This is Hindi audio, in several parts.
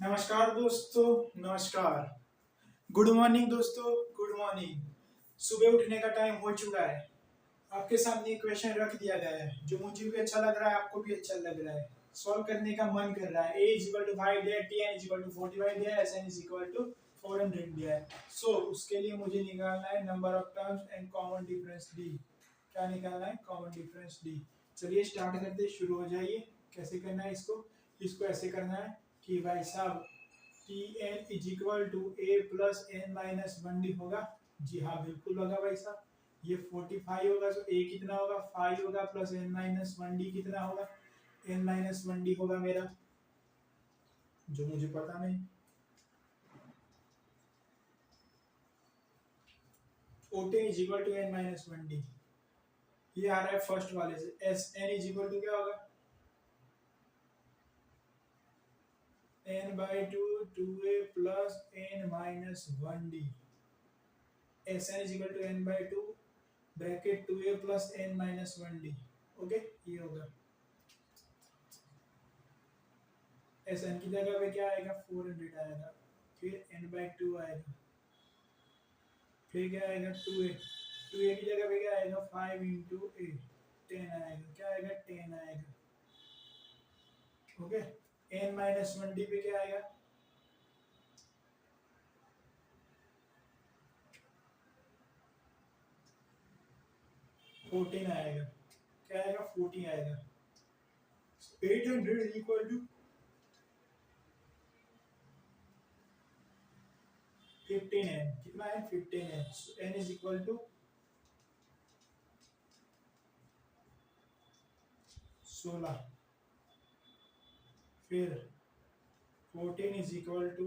नमस्कार दोस्तों। नमस्कार। गुड मॉर्निंग दोस्तों। Good morning. सुबह उठने का टाइम हो चुका है। आपके सामने एक क्वेश्चन रख दिया गया है जो मुझे भी अच्छा लग रहा है, आपको भी अच्छा लग रहा है, सॉल्व करने का मन कर रहा है। a इज इक्वल टू 5 दिया है, tn इज इक्वल टू 45 दिया है, sn इज इक्वल टू 400 दिया है। सो उसके लिए मुझे निकालना है number of terms and common difference D. क्या निकालना है? Common difference D. चलिए स्टार्ट करते, शुरू हो जाइए। कैसे करना है इसको? इसको ऐसे करना है कि भाई साहब t n is equal to a plus n minus one d होगा। जी हाँ, बिल्कुल होगा भाई साहब। ये 45 होगा तो ए कितना होगा? 5 होगा plus n minus one d कितना होगा? एन माइनस वन डी होगा मेरा, जो मुझे पता नहीं। 14 is equal to n minus one d. ये आ रहा है फर्स्ट वाले से। S n is equal to क्या होगा? N by two two a plus n minus one d. S n is equal to n by two bracket two a plus n minus one d. Okay, ये होगा। एस एन की जगह पे क्या आएगा? 400 आएगा। फिर एन बाई टू आएगा। फिर क्या आएगा? टू ए की जगह पे क्या आएगा? 5 इंटू ए 10 आएगा। क्या आएगा? 10 आएगा। Okay. N minus one d पे क्या आएगा? फोर्टीन आएगा। क्या आएगा? 14 आएगा। 800 इज इक्वल टू 15 एन। कितना है? 15 n. N is equal to 16। फिर 14 is equal to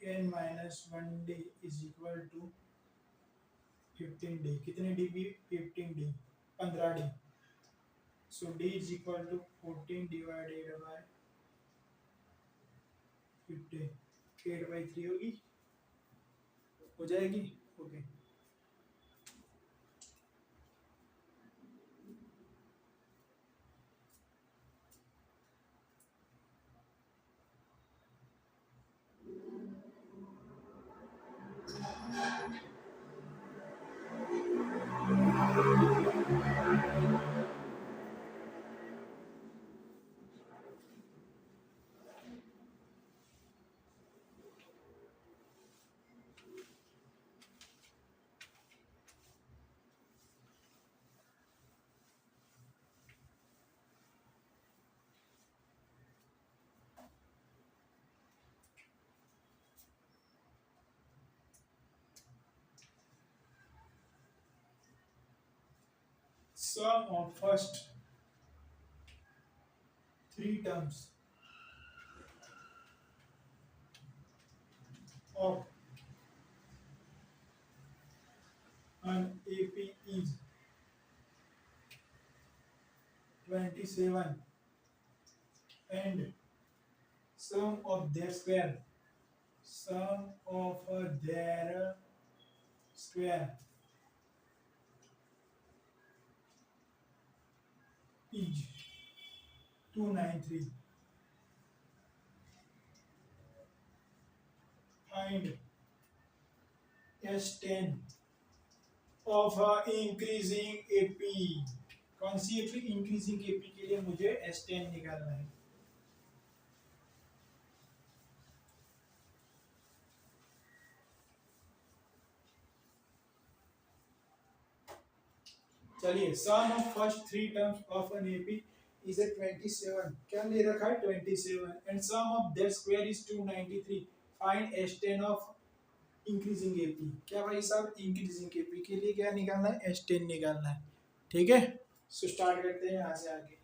n minus one d is equal to 15 d. कितने डी भी? 15 d, 15 d. So d is equal to 14 divided by 15। 8/3 होगी, हो जाएगी। Okay. Sum of first three terms of an AP is 27 and sum of their square is 293. Find S10 of increasing AP। कौन सी AP? इंक्रीजिंग AP के लिए मुझे S10 निकालना है। चलिए, sum of first three terms of an AP is 27। क्या ले रखा है? 27 and sum of their square is 293। Find S10 of increasing AP. क्या भाई साहब? इंक्रीजिंग एपी के लिए क्या निकालना है? S10 निकालना है। ठीक है, सो स्टार्ट करते हैं यहाँ से आगे।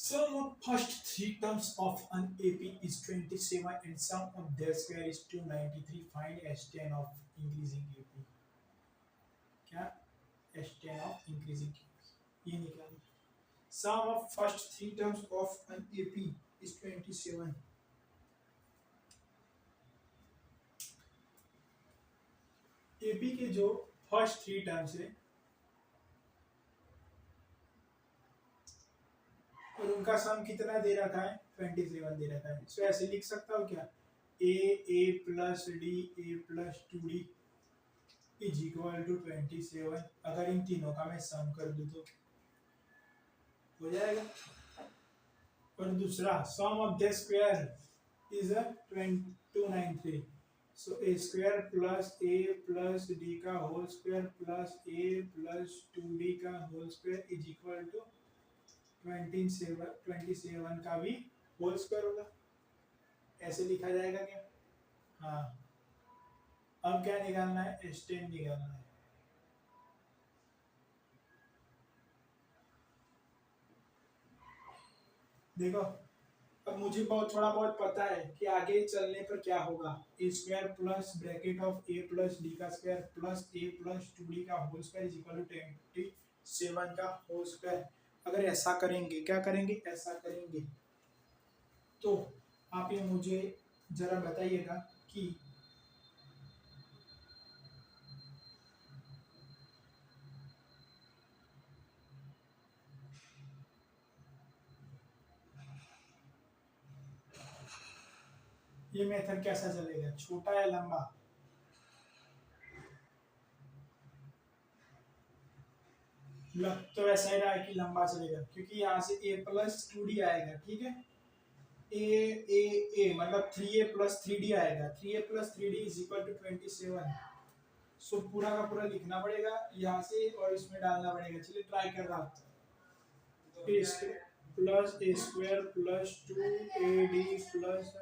Sum of first three terms of an AP is 27 and sum of their square is 293. Find S10 of increasing AP. क्या S10 of increasing AP? ये निकालना. Sum of first three terms of an AP is 27. AP के जो फर्स्ट थ्री टर्म्स है और उनका सम कितना दे रखा है 27 दे रखा है. सो ऐसे लिख सकता हूँ क्या a plus d a plus 2d is equal to 27. अगर इन तीनों का मैं सम कर दूं तो हो जाएगा. और दूसरा sum of the square is 293. So a square plus d का whole square plus a plus 2d का whole square is equal to 27 का भी होल स्क्वायर होगा. ऐसे लिखा जाएगा क्या? हाँ. अब क्या निकालना है? S10 निकालना है. देखो अब मुझे थोड़ा बहुत पता है कि आगे चलने पर क्या होगा. A square plus bracket of a plus d का square plus a plus 2d का whole square is equal to 27 का होल स्क्वायर. अगर ऐसा करेंगे, क्या करेंगे, ऐसा करेंगे तो आप ये मुझे जरा बताइएगा कि ये मेथड कैसा चलेगा, छोटा या लंबा? लग तो ऐसा ही रहा है कि लंबा चलेगा क्योंकि यहाँ से a प्लस 2d आएगा. ठीक है, ए मतलब 3a प्लस 3d आएगा. 3a plus 3d is equal to 27. So पूरा का पूरा लिखना पड़ेगा यहाँ से और इसमें डालना पड़ेगा. चलिए ट्राई कर रहा हूँ. Plus a square plus 2ad plus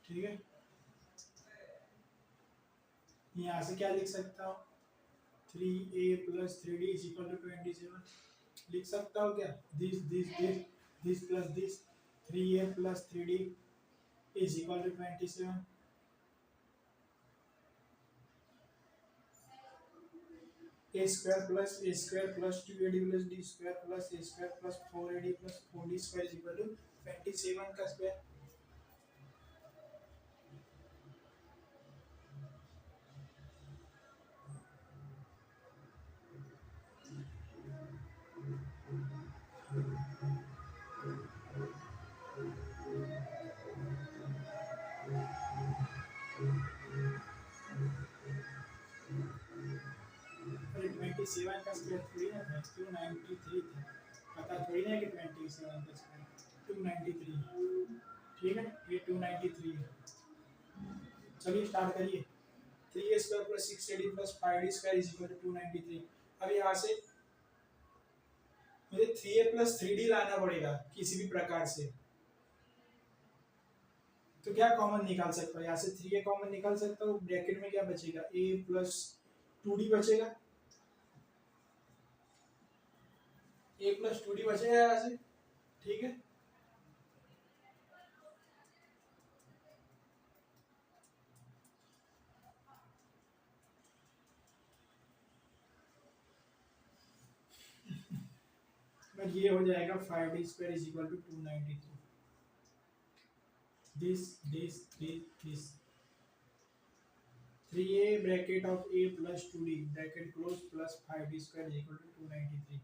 ठीक है. यहाँ से क्या लिख सकता हूँ? 3a plus 3d is equal to 27. लिख सकता हूँ क्या? This plus this 3a plus 3d is equal to 27. A square plus 2ad plus d square plus a square plus 4ad plus 4d square is equal to 27 का स्क्वायर. सेवन का स्क्वायर थोड़ी ना था, 293 था. पता थोड़ी ना कि 27 का स्क्वायर 293. ठीक है, ये 293 है. चलिए स्टार्ट करिए. 3a square plus 6ad plus 5d square is equal to 293. अब यहाँ से मुझे 3a प्लस 3d लाना पड़ेगा किसी भी प्रकार से. तो क्या कॉमन निकाल सकता हूँ? यहाँ से 3a कॉमन निकाल सकता हूँ. ब्रैकेट में क्या बचेगा? a प्लस 2d बचेगा. a प्लस 2d बचेगा यहाँ से. ठीक है, ये हो जाएगा 5d square is equal to 293. This 3a bracket of a plus 2d bracket close plus 5d square is equal to 293.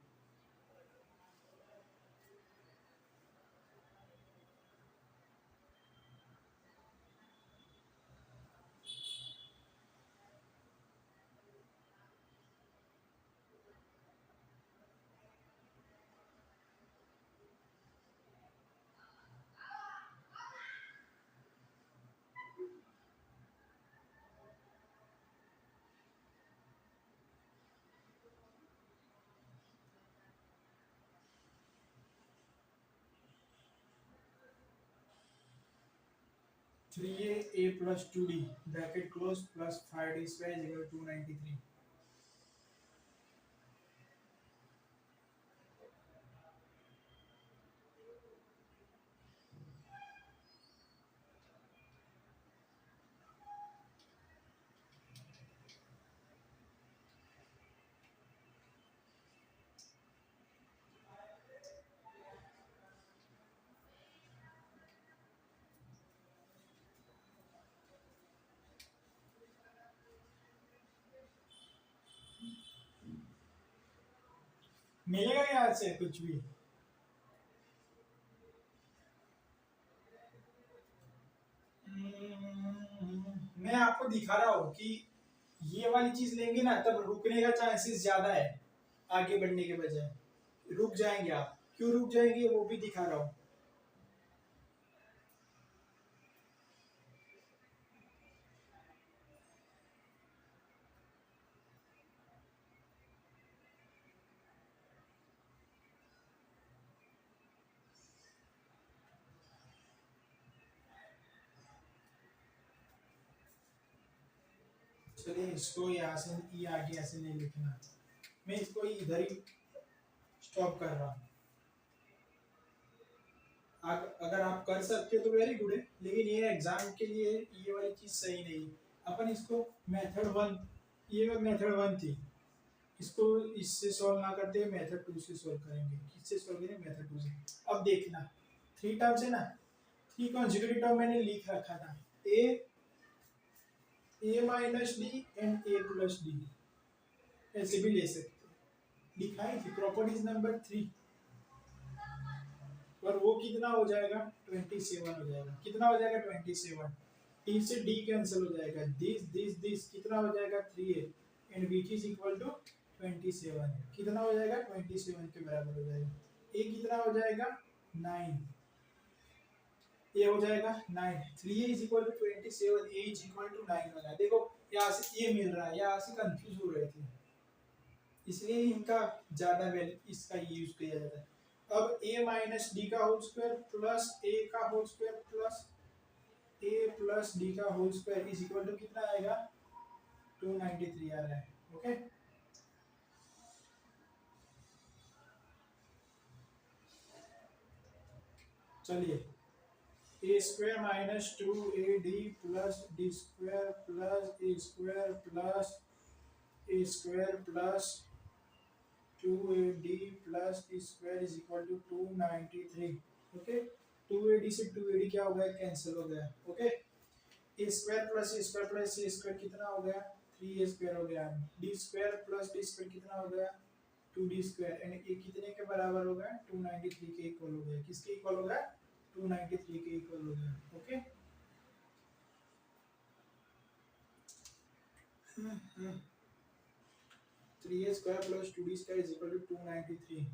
3a plus 2d bracket close plus 5d square is equal to 293. मिलेगा यहाँ से कुछ भी? मैं आपको दिखा रहा हूँ कि ये वाली चीज लेंगे ना तब रुकने का चांसेस ज्यादा है आगे बढ़ने के बजाय। रुक जाएंगे आप, क्यों रुक जाएंगे वो भी दिखा रहा हूँ। चलिए इसको यहाँ से ये आगे ऐसे नहीं लिखना, मैं इसको इधर ही स्टॉप कर रहा हूँ। अगर आप कर सकते हो तो वेरी गुड है, लेकिन ये एग्जाम के लिए ये वाली चीज सही नहीं। अपन इसको मेथड वन, ये मेथड वन थी, इसको इससे सॉल्व ना करते मेथड टू से सॉल्व करेंगे। किससे सॉल्व करेंगे? मेथड टू से। अब देखना 3 टर्म्स है ना, 3 कॉन्जिक्यूटिव टर्म मैंने लिख रखा था, a minus D and a plus D, ऐसे भी ले सकते हो। लिखाई थी प्रॉपर्टीज नंबर 3, और वो कितना हो जाएगा? 27 हो जाएगा। कितना हो जाएगा? 27। टी से डी कैंसिल हो जाएगा, दिस कितना हो जाएगा? 3a and which is equal to 27। कितना हो जाएगा? 27 के बराबर हो जाएगा। a कितना हो जाएगा? 9। ये हो जाएगा 9। 3a is equal to 27, a is equal to 9 हो जाएगा। देखो यहाँ से ये मिल रहा है, यहाँ से कंफ्यूज हो रहे थे, इसलिए इनका ज्यादा वैल्यू इसका यूज किया जाता है। अब a माइनस डी का होल स्क्वायर प्लस a का whole square plus a plus d का whole square is equal to कितना आएगा? 293 आ रहा है। ओके, चलिए a square minus 2ad plus d square plus a square plus a square plus 2ad plus d square is equal to 293। Okay, 2ad से 2ad क्या हो गया? कैंसिल हो गया। Okay, a square plus a square plus a square कितना हो गया? 3a स्क्वायर हो गया। D square plus d square कितना हो गया? 2d स्क्वायर एंड a कितने के बराबर हो गया? 293 के इक्वल हो गया। किसके इक्वल हो गया? 293 के इक्वल हो गया। Okay, 3a square plus 2d square is equal to 293।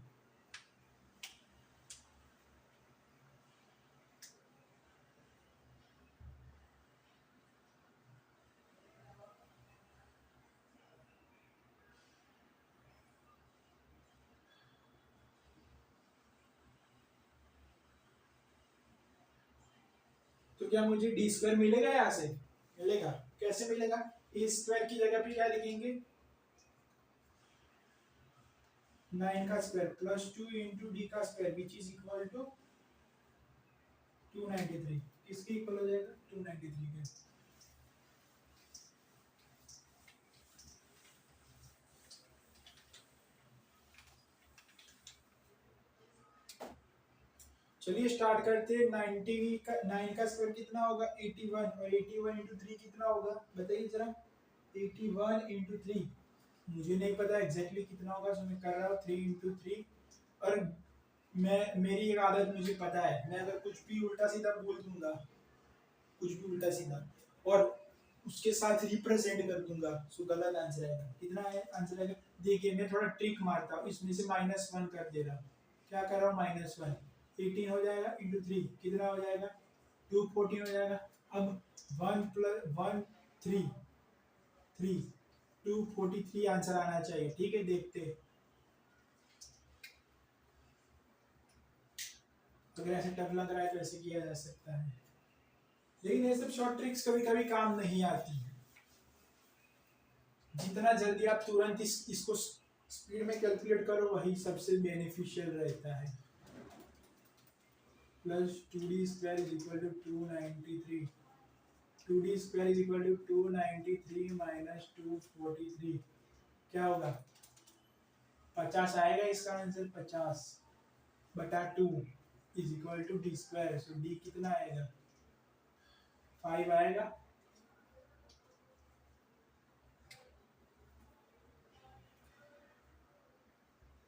तो क्या मुझे डी स्क्वायर मिलेगा? यहाँ से मिलेगा। कैसे मिलेगा? ए स्क्वायर की जगह पे क्या लिखेंगे? 9 का स्क्वायर प्लस 2 इंटू डी का square which is equal to 293। किसके इक्वल हो जाएगा? 293 के। चलिए स्टार्ट करते हैं। 90 का 9 का स्क्वायर कितना होगा? 81, और 81 इंटू 3 कितना होगा? बताइए जरा। 81 इंटू 3 मुझे नहीं पता एग्जैक्टली कितना होगा, सो मैं कर रहा हूँ 3 इंटू 3। और मेरी एक आदत मुझे पता है, मैं अगर कुछ भी उल्टा सीधा बोल दूंगा, कुछ भी उल्टा सीधा और उसके साथ रिप्रेजेंट कर दूंगा, सो गलत आंसर आएगा। कितना है आंसर आएगा? देखिए मैं थोड़ा ट्रिक मारता हूँ, इसमें से -1 कर दे रहा हूँ। क्या कर रहा हूँ? -1। 18 हो जाएगा इंटू 3 कितना हो जाएगा? 214 हो जाएगा। अब 1 प्लस 1 3 3 243 आंसर आना चाहिए। ठीक है, देखते हैं। अगर ऐसे टफ लग रहा है तो ऐसे किया जा सकता है। लेकिन ये सब शॉर्ट ट्रिक्स कभी कभी काम नहीं आती। जितना जल्दी आप तुरंत इसको स्पीड में कैलकुलेट करो वही सबसे बेनिफिशियल रहता है। Plus 2d² is equal to 293, 2d² is equal to 293 minus 243, क्या होगा 50 आएगा इसका answer. 50/2 is equal to d², so d कितना आएगा 5 आएगा।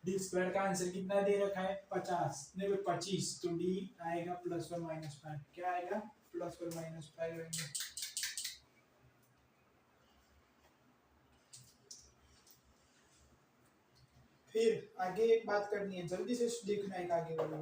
d² का आंसर कितना दे रखा है 50 नहीं 25, तो d आएगा +1 - 5, क्या आएगा +1 - 5 आएगा। फिर आगे एक बात करनी है, जल्दी से देखना है आगे वाला।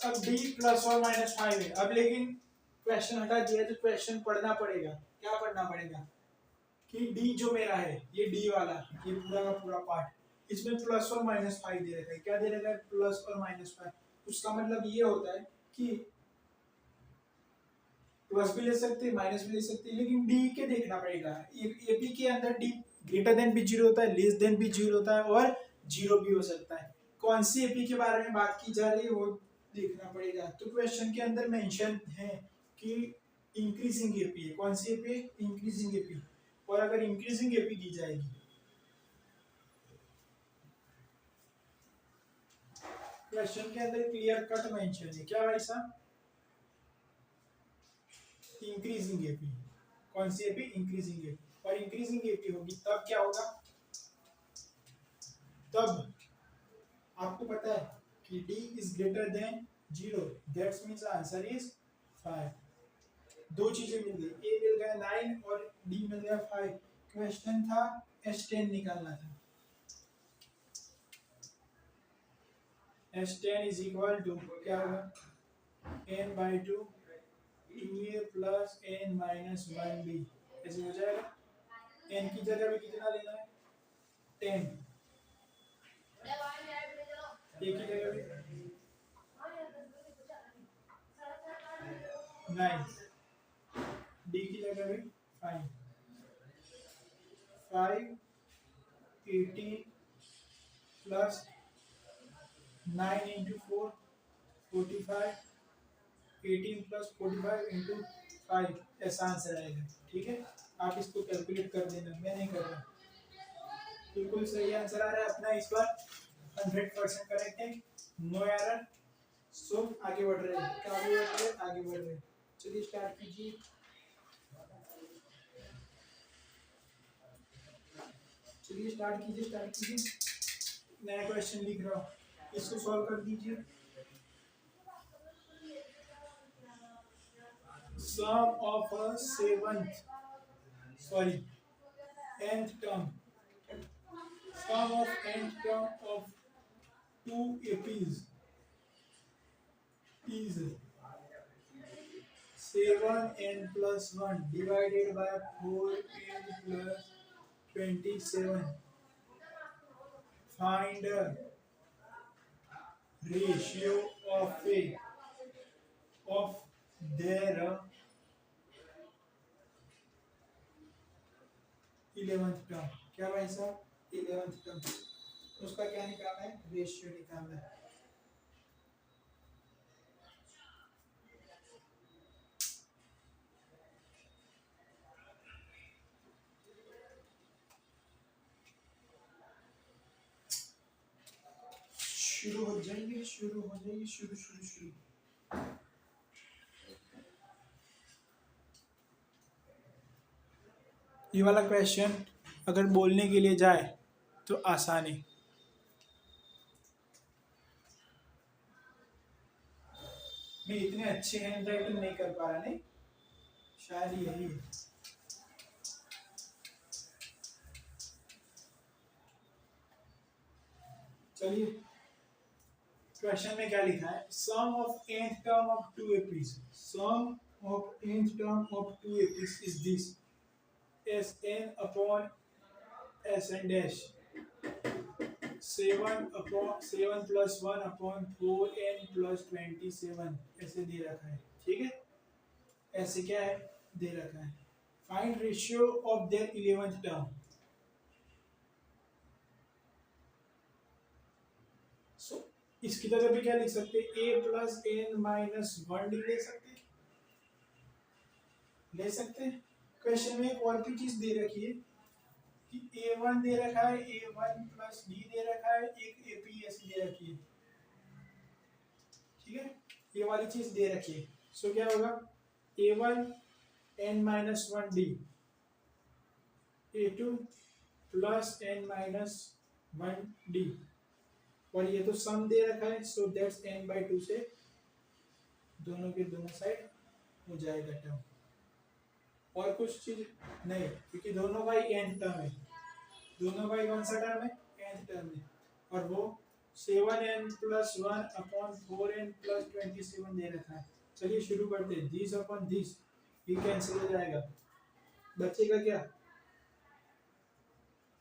अब d +1 - 5 है। अब लेकिन क्वेश्चन हटा दिया तो क्वेश्चन पढ़ना पड़ेगा। क्या पढ़ना पड़ेगा कि d जो मेरा है ये d वाला, ये पूरा का पूरा पार्ट, इसमें +1 - 5 दे रखा है। क्या दे रखा है +1 - 5। उसका मतलब ये होता है कि प्लस भी ले सकते हैं माइनस भी ले सकते हैं, लेकिन डी के देखना पड़ेगा। एपी के अंदर डी ग्रेटर देन भी 0 होता है, लेस देन भी 0 होता है और 0 भी हो सकता है। कौन सी एपी के बारे में बात की जा रही है वो देखना पड़ेगा। तो क्वेश्चन के अंदर मेंशन है कि इंक्रीजिंग एपी है। कौन सी एपी? Increasing AP. और अगर इंक्रीजिंग एपी दी जाएगी, क्वेश्चन के अंदर क्लियर कट मेंशन है। क्या भाई साहब? Increasing AP. कौन सी एपी? Increasing AP. और इंक्रीजिंग एपी होगी तब क्या होगा, तब आपको पता है कि d is greater than 0, that's means answer is 5। दो चीजें मिल गई, a मिल गया 9 और d मिल गया 5। क्वेश्चन था S10 निकालना था। S10 इज इक्वल टू क्या होगा n/2 2a plus n minus 1b, ऐसे हो जाएगा। n की जगह भी कितना लेना है 10, a की जगह भी 9, d की जगह भी 5, 18 प्लस 9 इंटू 4 45, 18 प्लस 45 इंटू 5, ऐसा आंसर आएगा। ठीक है, आप इसको कैलकुलेट कर देना, मैं नहीं कर रहा। बिल्कुल सही आंसर आ रहा है अपना इस बार, 100% करेक्ट है, नो एरर। सो आगे बढ़ रहे हैं, क्या आगे बढ़ रहे हैं? आगे बढ़ रहे हैं। चलिए स्टार्ट कीजिए। चलिए स्टार्ट कीजिए। नया क्वेश्चन लिख रहा हूँ, इसको सॉल्व कर दीजिए। Sum of a nth term. Sum of nth term of two APs is 7n plus 1 divided by 4n plus 27. Find a ratio of their 11th term। क्या भाई साहब? 11th term, उसका क्या निकालना है? रेशियो निकालना है। शुरू हो जाइए। शुरू। ये वाला क्वेश्चन अगर बोलने के लिए जाए तो आसान है, मैं इतने अच्छे हैंड राइटिंग नहीं कर पा रहा, नहीं शायद यही है। चलिए क्वेश्चन में क्या लिखा है, sum of nth term of two APs, sum of nth term of two APs is this, S n upon S n dash 7 plus 1 upon 4n plus 27 ऐसे दे रखा है, ठीक है। ऐसे क्या है दे रखा है, find ratio of their 11th term. So इसकी तरह भी क्या लिख सकते हैं, a plus n minus 1d ले सकते हैं। क्वेश्चन में एक और भी चीज दे रखी है कि a1 दे रखा है, a1 प्लस d दे रखा है, एक एपीएस दे रखी है, ठीक है। ये वाली चीज दे रखी है। सो क्या होगा, a1 n minus 1d, a2 plus n minus 1d, और ये तो सम दे रखा है, सो दैट्स n/2 से दोनों के दोनों साइड हो जाएगा टर्म, और कुछ चीज नहीं, क्योंकि दोनों का ही n टर्म है, दोनों का ही कौन सा टर्म है, n टर्म है, और वो 7n plus 1 upon 4n plus 27 दे रखा है। चलिए शुरू करते हैं, दिस अपॉन दिस ये कैंसिल हो जाएगा, बचेगा क्या,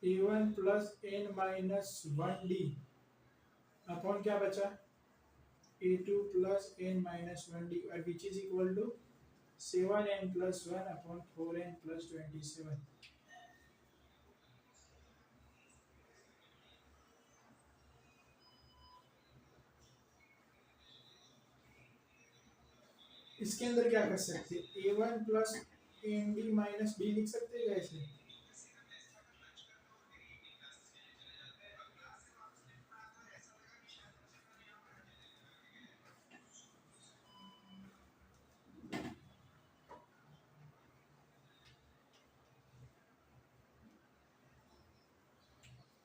a1 plus n minus 1d upon क्या बचा, a2 plus n minus 1d, और which is equal to 7n plus 1 upon 4n plus 27। इसके अंदर क्या कर सकते हैं, a1 plus nd minus b लिख सकते हैं ऐसे,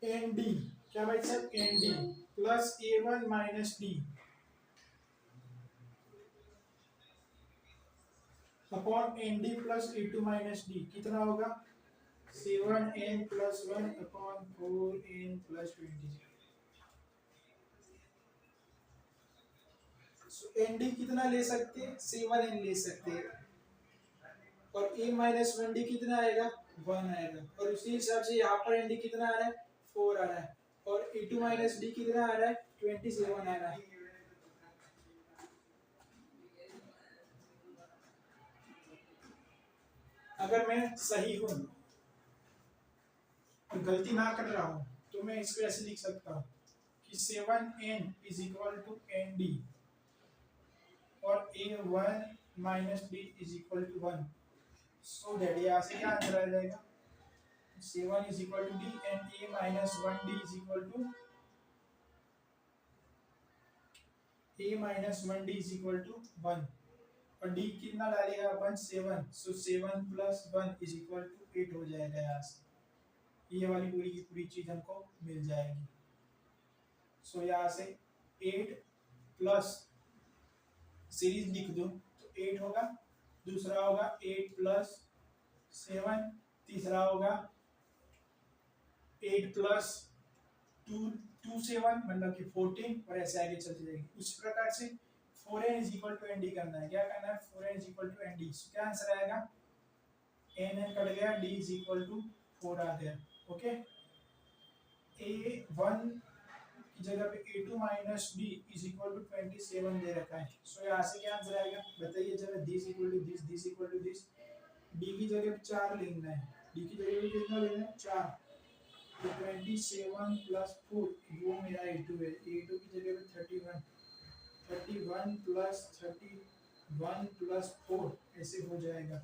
nd क्या भाई साहब, nd plus a1 minus d upon nd plus a2 minus d कितना होगा, 7n plus 1 upon 4n plus 27। सो nd कितना ले सकते हैं, 7n ले सकते हैं, और a माइनस 1d कितना आएगा, 1 आएगा, और उसी हिसाब से यहाँ पर nd कितना आ रहा है, 4 आ रहा है, और a2 माइनस d कितना आ रहा है, 27 आ रहा है। अगर मैं सही हूं और गलती ना कर रहा हूं तो मैं इसको ऐसे लिख सकता हूं कि 7n is equal to nd और a1 minus d is equal to 1, so that यहाँ से क्या आंसर आ जाएगा, 7 is equal to d and a minus 1d is equal to a minus 1d is equal to 1, और d कितना डालेगा अपन, 7, so 7 plus 1 is equal to 8 हो जाएगा यहाँ से, ये वाली पूरी की पूरी चीज हमको मिल जाएगी। सो यहाँ से 8 प्लस सीरीज लिख दो तो 8 होगा, दूसरा होगा 8 प्लस 7, तीसरा होगा 8 प्लस 7 मतलब कि 14, और ऐसे आगे चलती जाएगी। उस प्रकार से 4n is equal to nd करना है, क्या करना है, 4n is equal to nd, क्या आंसर आएगा, n कट गया, d इज इक्वल टू 4 आ गया, ओके। a1 की जगह पे a2 minus d is equal to 27 दे रखा है, सो यहाँ से क्या आंसर आएगा, बताइए जरा, this equal to this, this equal to this, d की जगह पे 4 लेना है, d की जगह पे कितना लेना है, 4, तो 27 प्लस 4 वो मेरा a2 है, a2 की जगह पे 31 प्लस 31 प्लस 4 ऐसे हो जाएगा।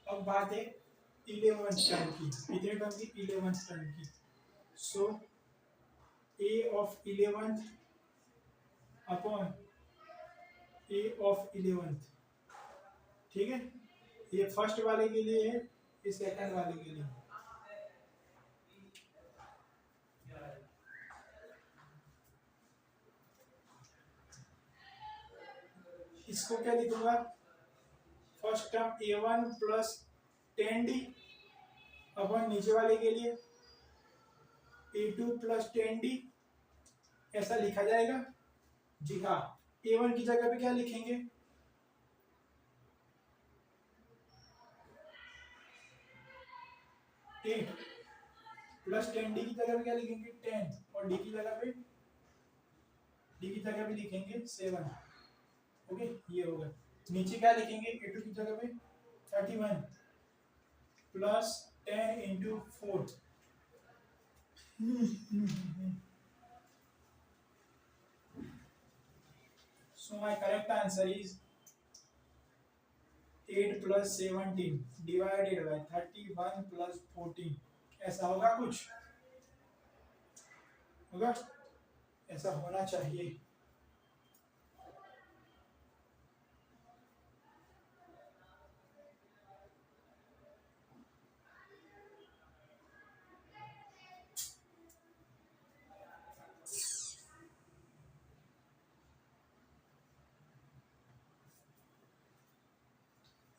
अब बात है 11th टर्म की, कितने टर्म की, 11th टर्म की। सो a of 11th upon a of 11th, ठीक है, ये फर्स्ट वाले के लिए है, ये सेकंड वाले के लिए। इसको क्या लिखूंगा, first term a1 plus 10d अपन नीचे वाले के लिए a2 प्लस 10d ऐसा लिखा जाएगा। जी हाँ, a1 की जगह पे क्या लिखेंगे, 8 प्लस 10d की जगह पे क्या लिखेंगे 10 और d की जगह पे लिखेंगे 7। ओके, ये होगा। नीचे क्या लिखेंगे, a2 की जगह पे 31 plus 10 into 4। So my correct answer is 8 plus 17 divided by 31 plus 14। ऐसा होगा, कुछ होगा, ऐसा होना चाहिए।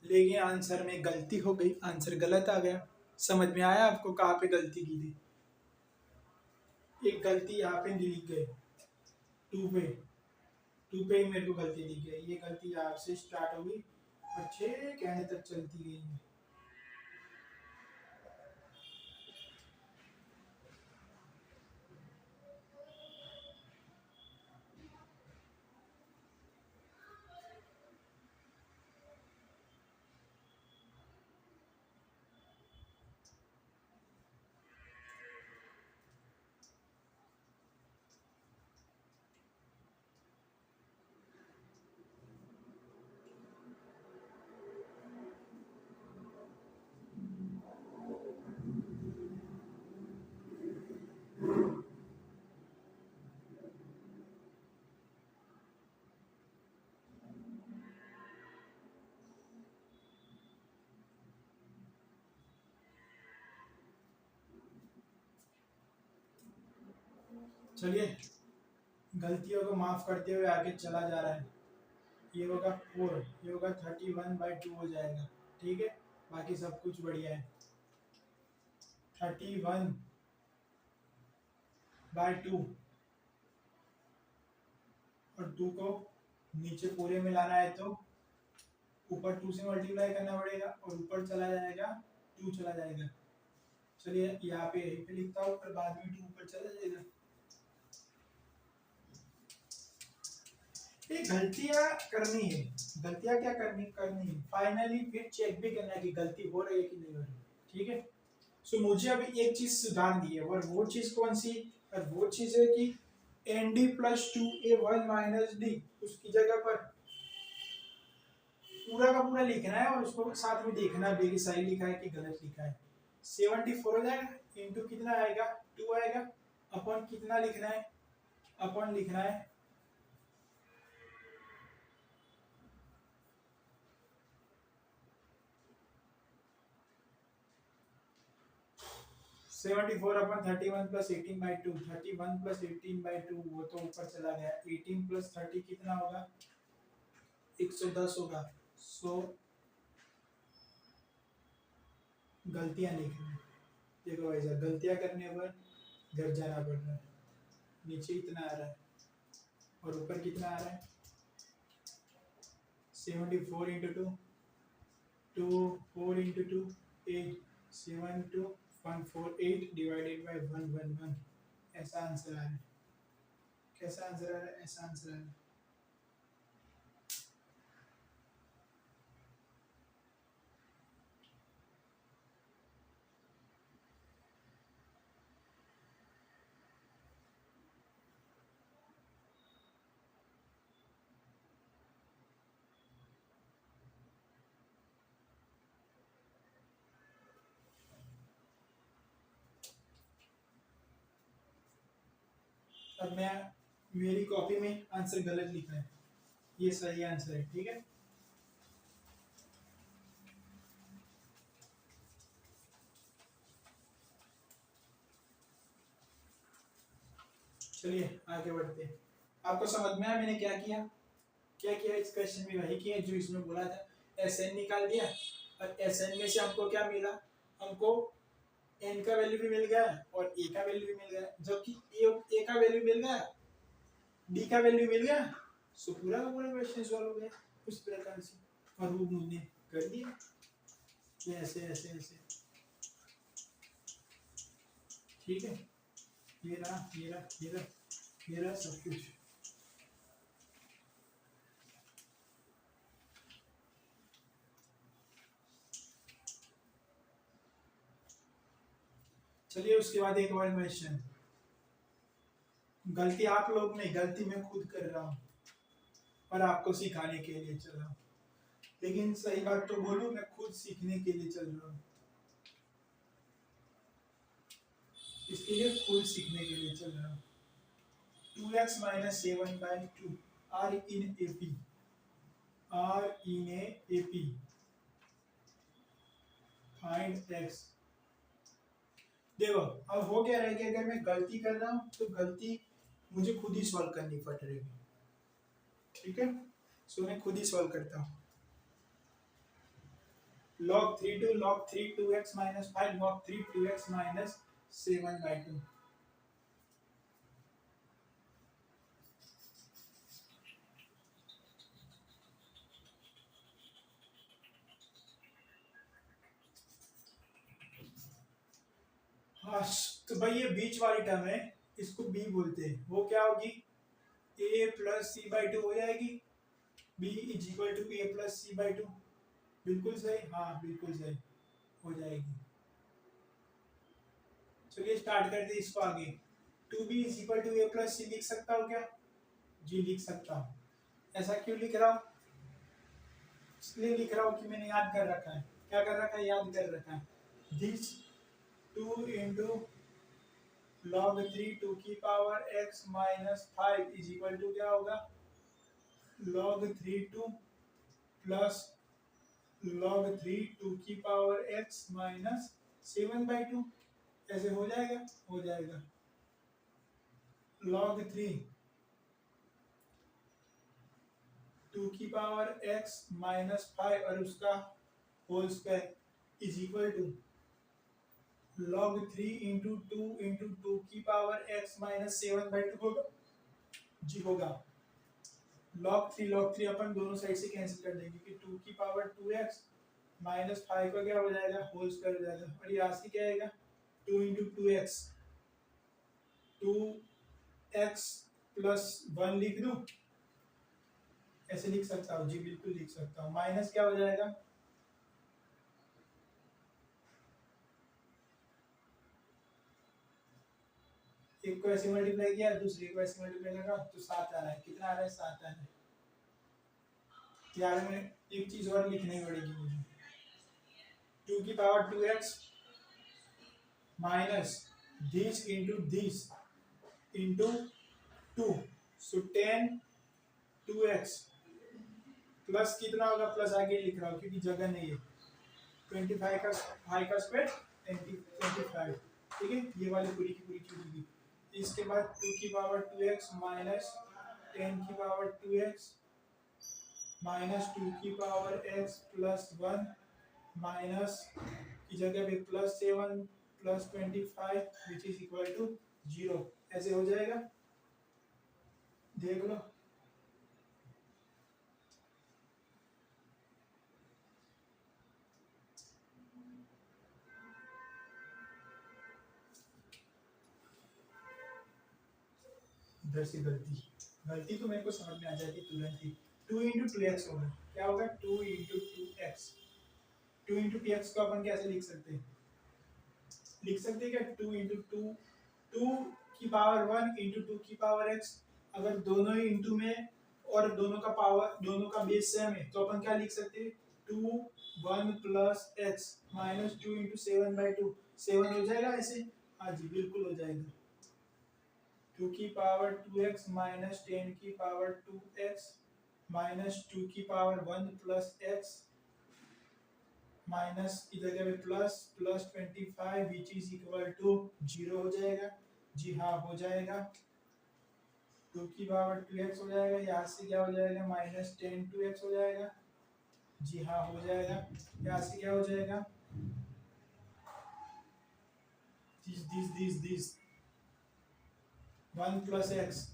लेकिन आंसर में गलती हो गई, आंसर गलत आ गया। समझ में आया आपको कहाँ पे गलती की थी? एक गलती यहाँ पे दिख गई, 2 पे ही मेरे को गलती दिख गई। ये गलती यहाँ से स्टार्ट होगी और 6 कहने तक चलती गई है। चलिए, गलतियों को माफ करते हुए आगे चला जा रहा है। ये होगा 4, ये होगा 31/2 हो जाएगा। ठीक है, बाकी सब कुछ बढ़िया है। 31/2 और 2 को नीचे पूरे में लाना है तो ऊपर 2 से मल्टीप्लाई करना पड़ेगा और ऊपर चला जाएगा 2 चला जाएगा। चलिए यहाँ पे यहीं पे लिखता हूँ, फिर बाद में 2 ऊपर चला जाएगा। ये गलतियां करनी है, गलतियां क्या करनी है फाइनली, फिर चेक भी करना है कि गलती हो रही है कि नहीं हो रही। ठीक है, सो मुझे अभी एक चीज सुधारनी है, और वो चीज कौन सी, और वो चीज है कि nd plus 2a1 minus D, उसकी जगह पर पूरा का पूरा लिखना है और उसको साथ में देखना है कि सही लिखा है कि गलत लिखा है। 74 हो जाएगा, इंटू कितना आएगा 2 आएगा, अपन कितना लिखना है, अपन लिखना है 74 अपन 31 प्लस 18/2, 31 प्लस 18/2 वो तो ऊपर चला गया। 18 प्लस 30 कितना होगा, 110 होगा। सो गलतियां लिखनी है। देखो ऐसा गलतियां करने पर घर जाना पड़ रहा है। नीचे इतना आ रहा है और ऊपर कितना आ रहा है, 74 इंटू 2, 4 इंटू 2 8, 7 2 148 डिवाइडेड बाय 111। ऐसा आंसर आ रहा है। कैसा आंसर आ रहा है, ऐसा आंसर आ रहा है। अब मैं मेरी कॉपी में आंसर गलत लिखा है, ये सही आंसर है। ठीक है, चलिए आगे बढ़ते हैं। आपको समझ में आया मैंने क्या किया? क्या किया इस क्वेश्चन में? वही किया जो इसमें बोला था, एस एन निकाल दिया और एस एन में से हमको क्या मिला, हमको एन का वैल्यू भी मिल गया और ए का वैल्यू भी मिल गया, जबकि ए का वैल्यू मिल गया, डी का वैल्यू मिल गया, सो पूरा का पूरा क्वेश्चन सॉल्व हो गया उस प्रकार से। और वो हमने कर दिया ऐसे ऐसे ऐसे, ठीक है। ये रहा ये रहा ये रहा ये रहा सब कुछ। चलिए उसके बाद एक और क्वेश्चन, गलती आप लोग नहीं, गलती मैं खुद कर रहा हूँ और आपको सिखाने के लिए चल रहा हूँ, लेकिन सही बात तो बोलूं, मैं खुद सीखने के लिए चल रहा हूँ, इसके लिए खुद सीखने के लिए चल रहा हूँ। 2x minus 7/2 are in AP, are in a AP, find x। देखो अब हो क्या रहा है कि अगर मैं गलती कर रहा हूँ तो गलती मुझे खुद ही सॉल्व करनी पड़ रही है, ठीक है। सो मैं खुद ही सॉल्व करता हूँ। log 3 to log 3 2x minus 5 log 3 2x minus 7/2। हाँ तो भाई ये बीच वाली टर्म है, इसको बी बोलते हैं, वो क्या होगी, a plus c by two हो जाएगी, b is equal to a plus c by two. बिल्कुल सही, हाँ बिल्कुल सही हो जाएगी। चलिए स्टार्ट करते हैं इसको आगे। 2b is equal to a plus c लिख सकता हूँ क्या? जी लिख सकता हूँ। ऐसा क्यों लिख रहा हूँ? इसलिए लिख रहा हूँ कि मैंने याद कर रखा है। क्या कर रखा है? याद कर रखा है। दिस 2 इंटू log 3 2 की power x minus 5 is equal to क्या होगा, log 3 2 प्लस log 3 2 की पावर x माइनस 7/2। ऐसे हो जाएगा, हो जाएगा। log 3 2 की पावर x माइनस 5 और उसका whole square is equal to log 3 into 2 की पावर x माइनस 7/2 होगा जी, होगा। log 3 अपन दोनों साइड से कैंसिल कर देंगे कि 2 की पावर 2x माइनस 5 का क्या हो जाएगा, होल स्क्वायर हो जाएगा, और यहाँ से क्या आएगा 2 इंटू 2x, 2x प्लस 1 लिख दूं, ऐसे लिख सकता हूँ जी, बिल्कुल लिख सकता हूँ। माइनस क्या हो जाएगा, एक को ऐसे मल्टीप्लाई किया दूसरे को ऐसे मल्टीप्लाई करा तो 7 आ रहा है। कितना आ रहा है? 7 आ रहा है। यार में एक चीज और लिखनी पड़ेगी मुझे, 2 की power 2x minus this into this into 2, so 10 2x plus कितना होगा, प्लस आगे लिख रहा हूँ क्योंकि जगह नहीं है, 25 का 5 का स्क्वायर 25, ठीक है। ये वाली पूरी की पूरी चीज होगी। इसके बाद 2 की पावर 2x माइनस 10 की पावर 2x माइनस 2 की पावर x प्लस 1 माइनस की जगह पे plus 7 plus 25 which is equal to 0। ऐसे हो जाएगा, देख लो। इधर से गलती गलती तो मेरे को समझ में आ जाती तुरंत ही। 2 इंटू 2x होगा, क्या होगा 2 इंटू 2x। 2 इंटू 2x को अपन कैसे लिख सकते हैं, लिख सकते हैं क्या 2 इंटू 2 की पावर 1 इंटू 2 की पावर x। अगर दोनों ही इंटू में और दोनों का पावर दोनों का बेस सेम है तो अपन क्या लिख सकते हैं 2 1 प्लस x माइनस 2 इंटू 7/2। 7 हो जाएगा ऐसे, हाँ जी बिल्कुल हो जाएगा। 2 की पावर 2x माइनस 10 की पावर 2x माइनस 2 की पावर 1 प्लस x माइनस की जगह पे plus plus 25 which is equal to 0 हो जाएगा जी, हाँ हो जाएगा। टू की पावर 2x हो जाएगा, यहाँ से क्या हो जाएगा -10 2x हो जाएगा। जी हाँ हो जाएगा। यहाँ से क्या हो जाएगा दिस 1 + x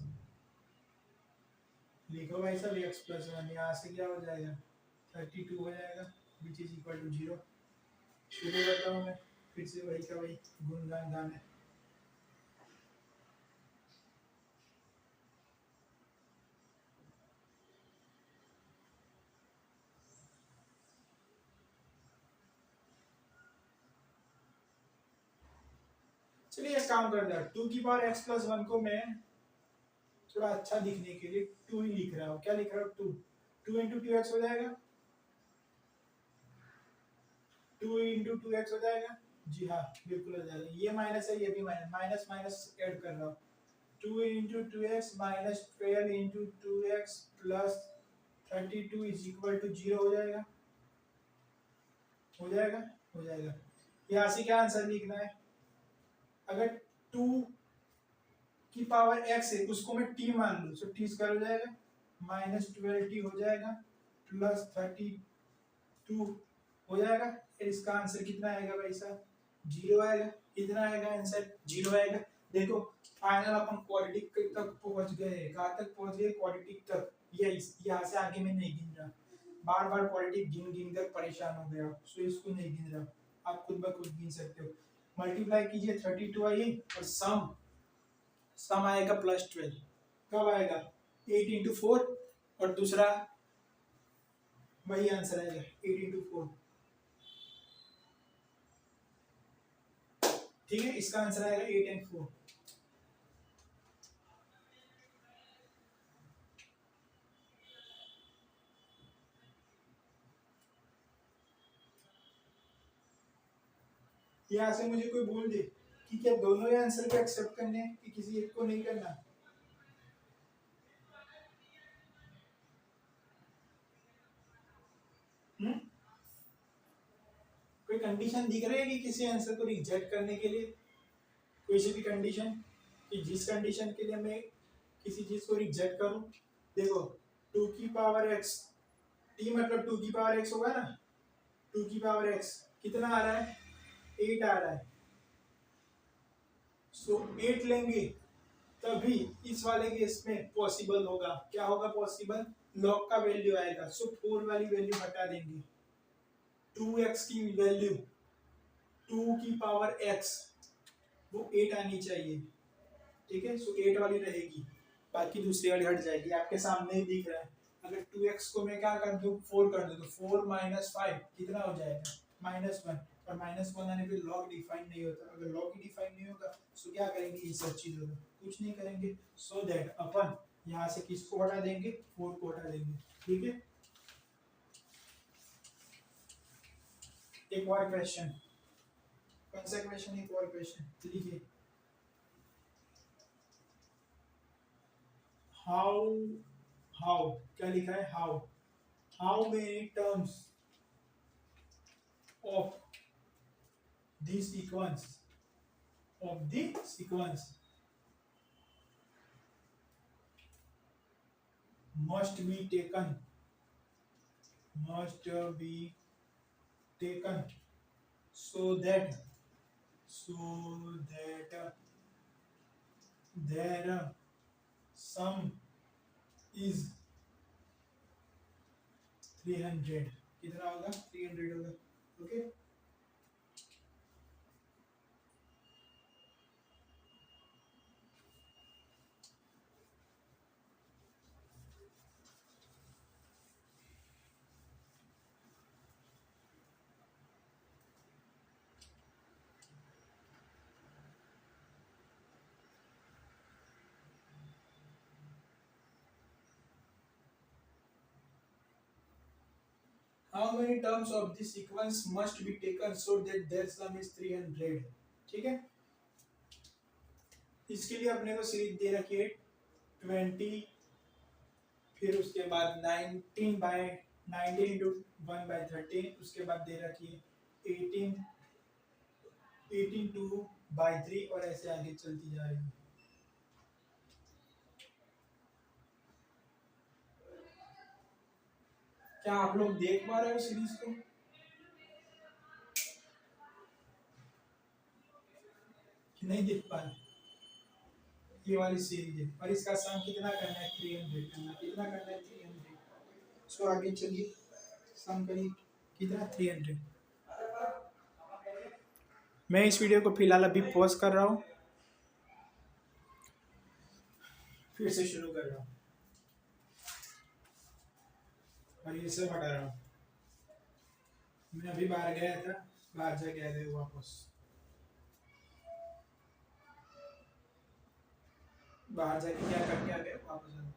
लिखो भाई साहब x + 1, यहाँ से क्या हो जाएगा 32 हो जाएगा विच इज इक्वल टू 0। शुरू करता हूँ मैं फिर से वही का वही गुणगान गाने। चलिए एक काम करते हैं, 2 की पावर x + 1 को मैं थोड़ा अच्छा दिखने के लिए 2 ही लिख रहा हूँ। क्या लिख रहा हूँ 2 2 × 2x हो जाएगा, 2 × 2x हो जाएगा। जी हाँ बिल्कुल हो जाएगा। ये माइनस है ये भी माइनस, माइनस माइनस ऐड कर रहा हूँ। 2 × 2x - 12 × 2x + 32 is equal to 0 हो जाएगा। हो जाएगा हो जाएगा। यहाँ से क्या आंसर लिखना है, अगर 2 की पावर x है उसको मैं t मान लूँ तो t स्क्वायर हो जाएगा, -12t हो जाएगा + 32 हो जाएगा। फिर इसका आंसर कितना आएगा भाई साहब 0 आएगा। कितना आएगा आंसर 0 आएगा। देखो फाइनल अपन क्वाड्रेटिक तक पहुंच गए। कहाँ तक पहुंच गए क्वाड्रेटिक तक। ये यहाँ से आगे मैं नहीं गिन रहा, बार बार क्वाड्रेटिक गिन गिन कर परेशान हो गया, सो इसको नहीं गिन रहा। आप खुद ब खुद गिन सकते हो। मल्टीप्लाई कीजिए 32 आइए और सम आएगा +12। कब आएगा 8 × 4 और दूसरा वही आंसर आएगा 8 × 4। ठीक है इसका आंसर आएगा 8 और 4। यहाँ से मुझे कोई बोल दे कि क्या दोनों ही आंसर को एक्सेप्ट करने हैं कि किसी एक को नहीं करना। हम्म कोई कंडीशन दिख रही है कि किसी आंसर को रिजेक्ट करने के लिए, कोई सी भी कंडीशन कि जिस कंडीशन के लिए मैं किसी चीज को रिजेक्ट करूं। देखो 2 की पावर x, t मतलब 2 की पावर x होगा ना। 2 की पावर x कितना आ रहा है 8 आ रहा है। सो 8 लेंगे तभी इस वाले केस में पॉसिबल होगा। क्या होगा पॉसिबल, लॉग का वैल्यू आएगा। सो 4 वाली वैल्यू हटा देंगे, 2x की वैल्यू 2 की पावर x वो 8 आनी चाहिए। ठीक है सो 8 वाली रहेगी, बाकी दूसरी वाली हट जाएगी। आपके सामने ही दिख रहा है। अगर 2x को मैं क्या कर दूं 4 कर दूं तो 4 - 5 कितना हो जाएगा -1। और -1 आने पे लॉग डिफाइन नहीं होता। अगर लॉग ही डिफाइन नहीं होगा तो क्या करेंगे ये सब चीजों का कुछ नहीं करेंगे। सो दैट अपन यहाँ से किसको हटा देंगे 4 को हटा देंगे। ठीक है एक और क्वेश्चन, कौन सा क्वेश्चन, एक और क्वेश्चन लिखिए। हाउ हाउ क्या लिखा है how many terms of the sequence must be taken so that their sum is 300। कितना होगा 300 होगा। Okay how many terms of the sequence must be taken so that their sum is 300। ठीक है इसके लिए अपने को सीरीज दे रखी है 20, फिर उसके बाद 19 इंटू 1/13, उसके बाद दे रखी है 18 2/3 और ऐसे आगे चलती जा रही है। क्या आप लोग देख पा रहे हो सीरीज को? कि नहीं देख पा रहे? ये वाली सीरीज है और इसका सम कितना करना है? 300 करना। कितना करना है? 300। सो आगे चलिए, सम करिए। कितना? 300। मैं इस वीडियो को फिलहाल अभी पॉज कर रहा हूँ, फिर से शुरू कर रहा हूँ और ये सब हटा रहा हूँ। मैं अभी बाहर गया था, बाहर जा गया था वापस, बाहर जाके क्या करके आ गए वापस आ गए।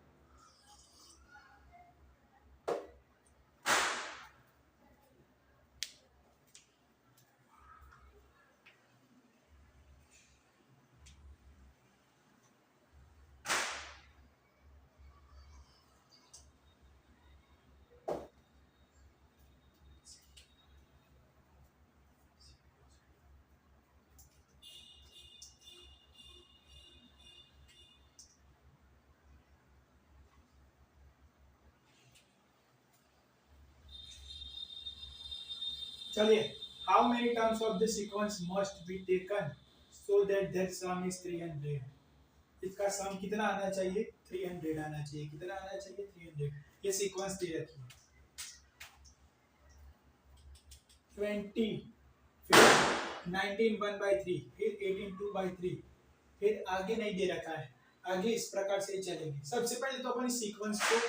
चलिए, how many terms of the sequence must be taken so that that some is 300? इसका सम कितना आना चाहिए? 300 आना चाहिए। कितना आना चाहिए? 300। ये सीक्वेंस दे रखी है 20, फिर 19 1/3, फिर 18 2/3, फिर आगे नहीं दे रखा है। आगे इस प्रकार से ही चलेंगे। सबसे पहले तो अपन सीक्वेंस को,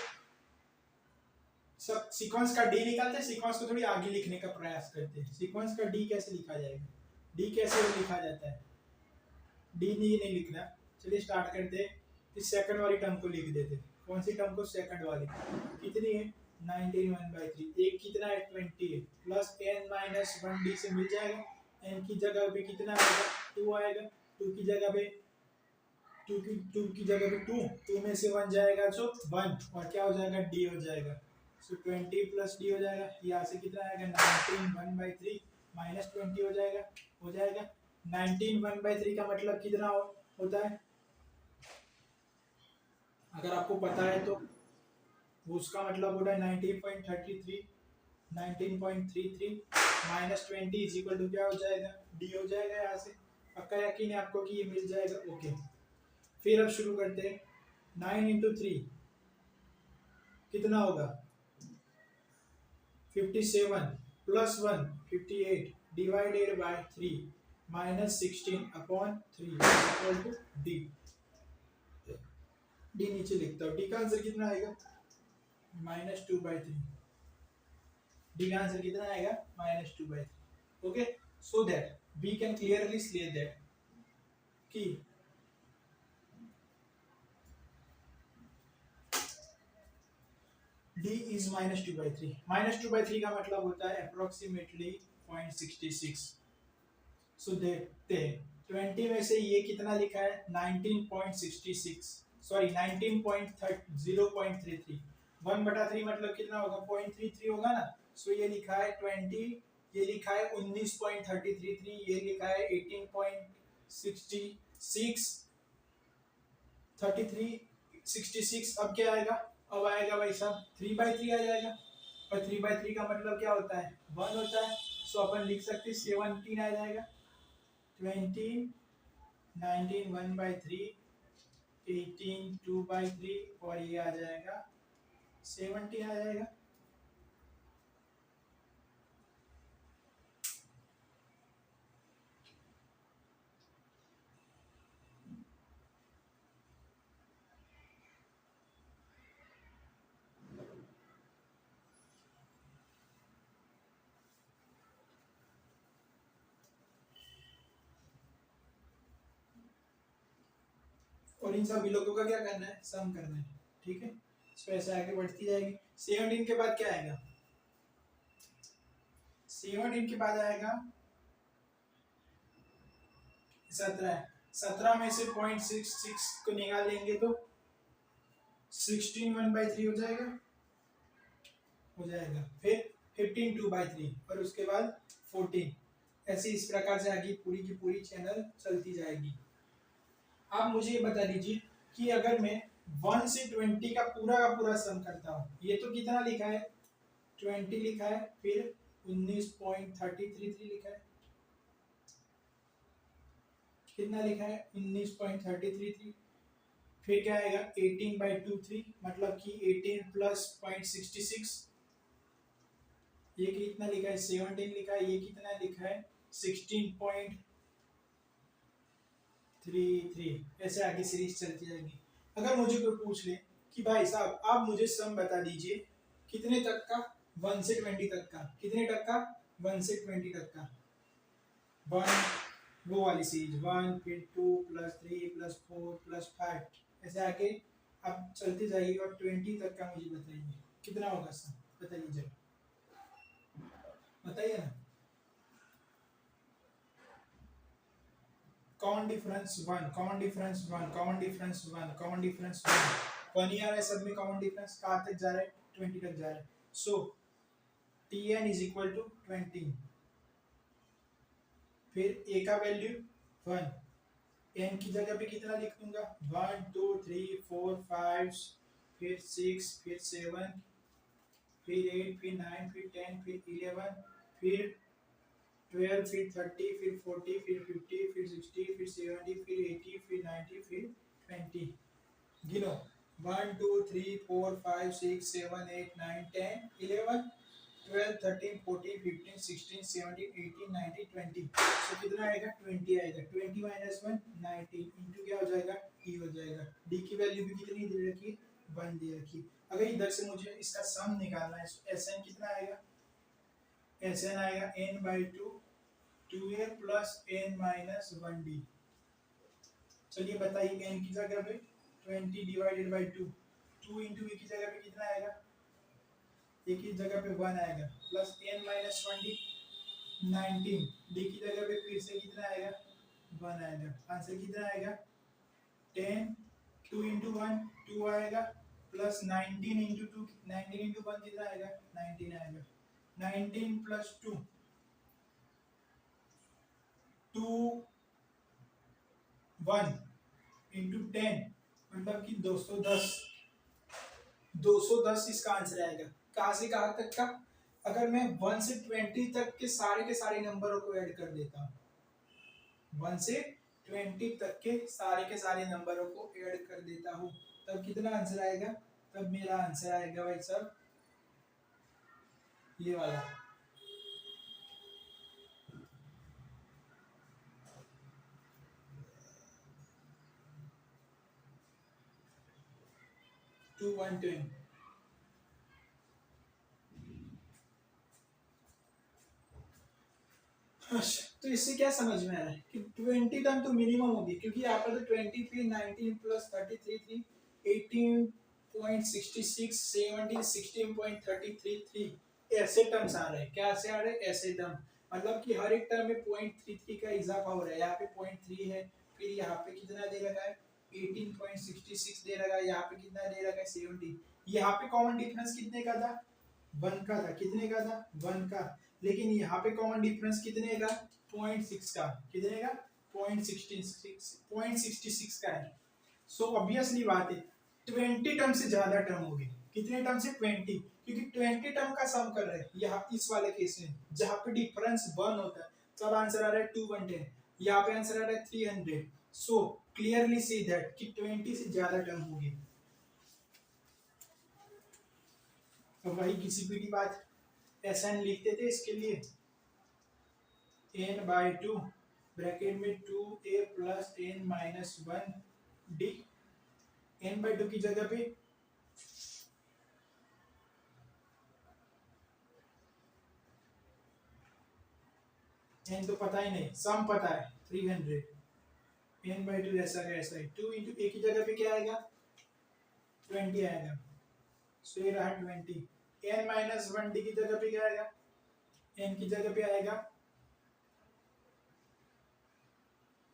सब सीक्वेंस का डी निकालते हैं, सीक्वेंस को थोड़ी आगे लिखने का प्रयास करते हैं। सीक्वेंस का डी कैसे लिखा जाएगा? डी कैसे लिखा जाता है? डी नहीं लिखना। चलिए स्टार्ट करते हैं। इस सेकंड वाली टर्म को लिख देते हैं। कौन सी टर्म को? सेकंड वाली। कितनी है? 19 1/3। एक कितना है? 20 है, प्लस n माइनस 1d से मिल जाएगा। n की जगह पे कितना आएगा? 2 आएगा। 2 की जगह पे 2 में से 1 जाएगा तो 1, और क्या हो जाएगा? d हो जाएगा। सो 20 प्लस d हो जाएगा। यहाँ से कितना आएगा? 19 1/3 माइनस 20 हो जाएगा। 19 1/3 का मतलब कितना होता है? अगर आपको पता है तो उसका मतलब होता है 19.33 माइनस 20 इज इक्वल टू क्या हो जाएगा? डी हो जाएगा। यहाँ से पक्का यकीन है आपको कि ये मिल जाएगा? ओके, फिर अब शुरू करते हैं। 9 इंटू 3 कितना होगा? 57 plus 1 58 divided by 3 minus 16 upon 3 equal to d. D नीचे लिखता हूँ। डी का आंसर कितना आएगा? -2/3। डी का आंसर कितना आएगा? -2/3। Okay, so that we can clearly say that कि d is -2/3। -2/3 का मतलब होता है अप्रोक्सीमेटली 0.66। सो देखते हैं 20 में से ये कितना लिखा है? 19.66, सॉरी 19.0.33। 1/3 मतलब कितना होगा? 0.33 होगा ना। सो ये लिखा है 20, ये लिखा है 19.33, ये लिखा है 18.66 33 अब क्या आएगा? अब आएगा भाई साहब 3/3 आ जाएगा। और 3/3 का मतलब क्या होता है? 1 होता है। सो अपन लिख सकते हैं 17 आ जाएगा। 20 19 1/3 18 2/3 और ये आ जाएगा 17 आ जाएगा। और इन सभी लोगों का क्या करना है? सम करना है। ठीक है, इसको ऐसे आगे बढ़ती जाएगी। 17 के बाद क्या आएगा? 17 के बाद आएगा 17। 17 में से 0.66 को निकाल लेंगे तो 16 1/3 हो जाएगा। फिर 15 2/3 और उसके बाद 14। ऐसे इस प्रकार से आगे पूरी की पूरी चैनल चलती जाएगी। आप मुझे ये बता दीजिए कि अगर मैं 1 से 20 का पूरा सम करता हूँ, ये तो कितना लिखा है? 20 लिखा है, फिर 19.333 लिखा है, कितना लिखा है 19.333, फिर क्या आएगा 18/23 मतलब कि 18 प्लस 0.66, ये कितना लिखा है 17 लिखा है, ये कितना लिखा है 16.33, ऐसे आगे सीरीज चलती जाएगी। अगर मुझे कोई पूछ ले कि भाई साहब आप मुझे सम बता दीजिए कितने तक का, 1 से 20 तक का, कितने तक का 1 से 20 तक का, 1 वो वाली सीरीज 1 फिर 2 प्लस 3 प्लस 4 प्लस 5, ऐसे आगे आप चलते जाइए और 20 तक का मुझे बताइए कितना होगा सम, बताइए जरा, बताइए ना। Common difference 1, common difference 1, common difference 1, common difference 1 ही आ रहा है सब में, कॉमन डिफरेंस कहाँ तक जा रहा है 20 तक जा रहा है। सो Tn इज इक्वल टू 20, फिर a का वैल्यू 1, n की जगह पे कितना लिख दूंगा 1 2 3 4 5, फिर 6, फिर 7, फिर 8, फिर 9, फिर 10, फिर 11, फिर 12, फिर 30, फिर 40, फिर 50, फिर 60, फिर 70, फिर 80, फिर 90, फिर 20, गिनो 1 2 3 4 5 6 7 8 9 10 11 12 13 14 15 16 17 18 19 20, तो कितना आएगा 20 आएगा, 20 माइनस 1 19 इंटू क्या हो जाएगा t हो जाएगा। d की वैल्यू भी कितनी दे रखी 1 दे रखी। अगर इधर से मुझे इसका सम निकालना है, Sn कितना आएगा, Sn आएगा n/2 2a plus n minus 1d। चलिए बताइए n की जगह पे 20 डिवाइडेड बाई 2, 2 इंटू a की जगह पे कितना आएगा, a की जगह पे 1 आएगा plus n minus 1d 19, d की जगह पे फिर से कितना आएगा 1 आएगा, आंसर कितना आएगा 10, 2 इंटू 1 2 आएगा प्लस 19 इंटू 2, 19 इंटू 1 कितना आएगा 19 आएगा, 19 प्लस 2 2 1 इंटू 10 मतलब कि 210, 210 इसका आंसर आएगा। कहाँ से कहाँ तक का, अगर मैं 1 से 20 तक के सारे नंबरों को ऐड कर देता हूँ, 1 से 20 तक के सारे नंबरों को ऐड कर देता हूँ, तब कितना आंसर आएगा, तब मेरा आंसर आएगा भाई साहब ये वाला 2 1 10। तो इससे क्या समझ में आ रहा है कि 20 टर्म तो मिनिमम होगी, क्योंकि यहाँ पर तो 20 फिर 19 प्लस 33 थी, 18.66 17 16.33 ऐसे टर्म्स आ रहे हैं, क्या ऐसे आ रहे हैं ऐसे टर्म, मतलब कि हर एक टर्म में 0.33 का इजाफा हो रहा है, यहाँ पे 0.3 है, फिर यहाँ पे कितना दे रखा है 18.66 दे रखा है, यहाँ पे कितना दे रखा है 17, यहाँ पे कॉमन डिफरेंस कितने का था 1 का था, कितने का था 1 का, लेकिन यहाँ पे कॉमन डिफरेंस कितने का 0.6 का, कितने का 0.66 का है। सो ऑब्वियसली बात है 20 टर्म से ज्यादा टर्म होगी, कितने टर्म से 20, क्योंकि 20 टर्म का सम कर रहे हैं यहाँ इस वाले केस में जहाँ पे डिफरेंस 1 होता है, तब आंसर आ रहा है 2 1 10, यहाँ पे आंसर आ रहा है 300। सो क्लियरली सी दैट कि 20 से ज्यादा टर्म होगी। तो वही किसी भी बात Sn लिखते थे इसके लिए n/2 ब्रैकेट में 2a plus n minus 1d, n/2 की जगह पे n तो पता ही नहीं, सम पता है 300, n/2 ऐसा का ऐसा ही, 2 इंटू a की जगह पे क्या आएगा 20 आएगा, सो ये रहा 20, n माइनस 1d की जगह पे क्या आएगा, n की जगह पे आएगा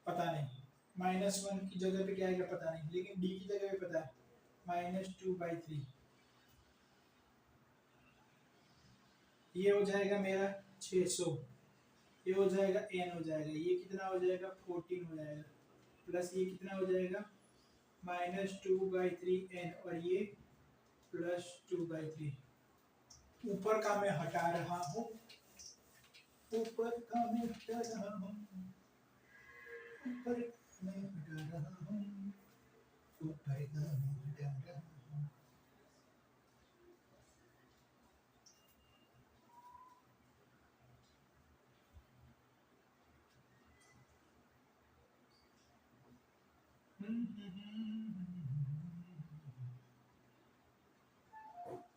पता नहीं, -1 की जगह पे क्या आएगा पता नहीं, लेकिन d की जगह पे पता है -2/3, ये हो जाएगा मेरा 600, ये हो जाएगा n हो जाएगा, ये कितना हो जाएगा 14 हो जाएगा, प्लस ये कितना हो जाएगा -2/3n, और ये +2/3, ऊपर का मैं हटा रहा हूँ, ऊपर का मैं हटा रहा हूँ, ऊपर मैं हटा रहा हूँ, ऊपर का मैं हटा रहा हूँ।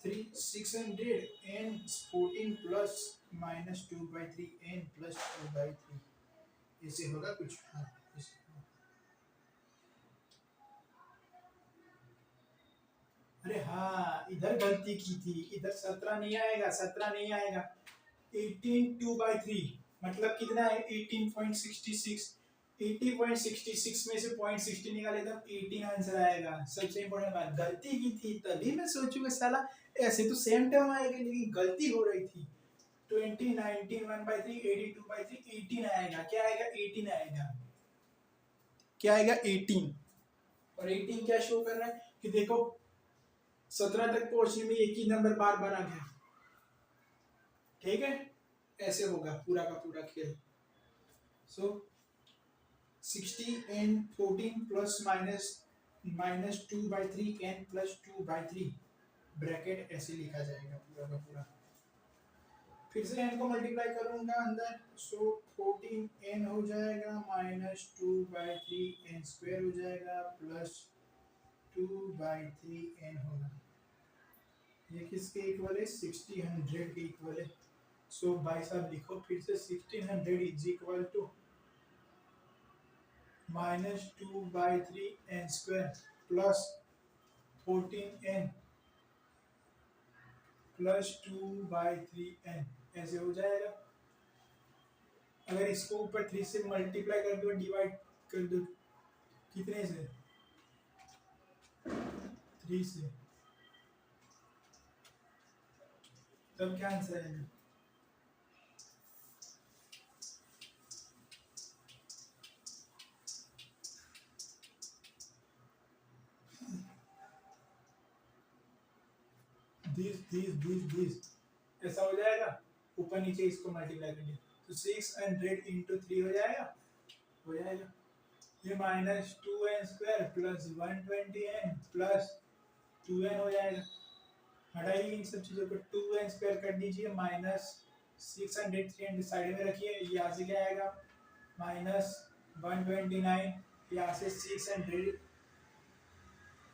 Three 600 n 14 plus minus 2/3 n plus 2/3, इससे होगा कुछ? हाँ, अरे हाँ, इधर गलती की थी, इधर 17 नहीं आएगा, 17 नहीं आएगा, 18 2/3 मतलब कितना है? 18.66, 80.66 में से 0.60 निकाले तब 18 आंसर आएगा। सबसे इंपॉर्टेंट बात, गलती की थी तभी मैं सोचूंगा साला ऐसे तो सेम टर्म आएगा, लेकिन गलती हो रही थी। 20 19 1/3 82/3 18 आएगा। क्या आएगा? 18 आएगा। क्या आएगा? 18। और 18 क्या शो कर रहा है कि देखो 17 तक पहुंचने में एक ही नंबर बार बार आ गया। ठीक है, ऐसे होगा पूरा का पूरा खेल। सो 60 n 14 plus minus 2/3 n plus 2/3 bracket ऐसे लिखा जाएगा पूरा का पूरा। फिर से n को मल्टीप्लाई करूंगा अंदर, सो 14 n हो जाएगा माइनस 2/3 n स्क्वायर हो जाएगा प्लस 2/3 n होगा। ये किसके इक्वल है? 1600 के इक्वल है। सो भाई साहब लिखो फिर से, 1600 is equal to minus 2/3 n square plus 14n plus 2/3n ऐसे हो जाएगा। अगर इसको ऊपर 3 से मल्टीप्लाई कर दो, डिवाइड कर दो, कितने से? 3 से, तब क्या आंसर आएगा? दिस ऐसा हो जाएगा। ऊपर नीचे इसको मल्टीप्लाई कर लिया तो 600 इंटू 3 हो जाएगा। हो जाएगा। ये minus 2n square plus 120n plus 2n हो जाएगा। हटाइए इन सब चीज़ों को, 2n स्क्वायर कर दीजिए, माइनस 600 300 साइड में रखिए। यहाँ से क्या आएगा? माइनस 129, यहाँ से 600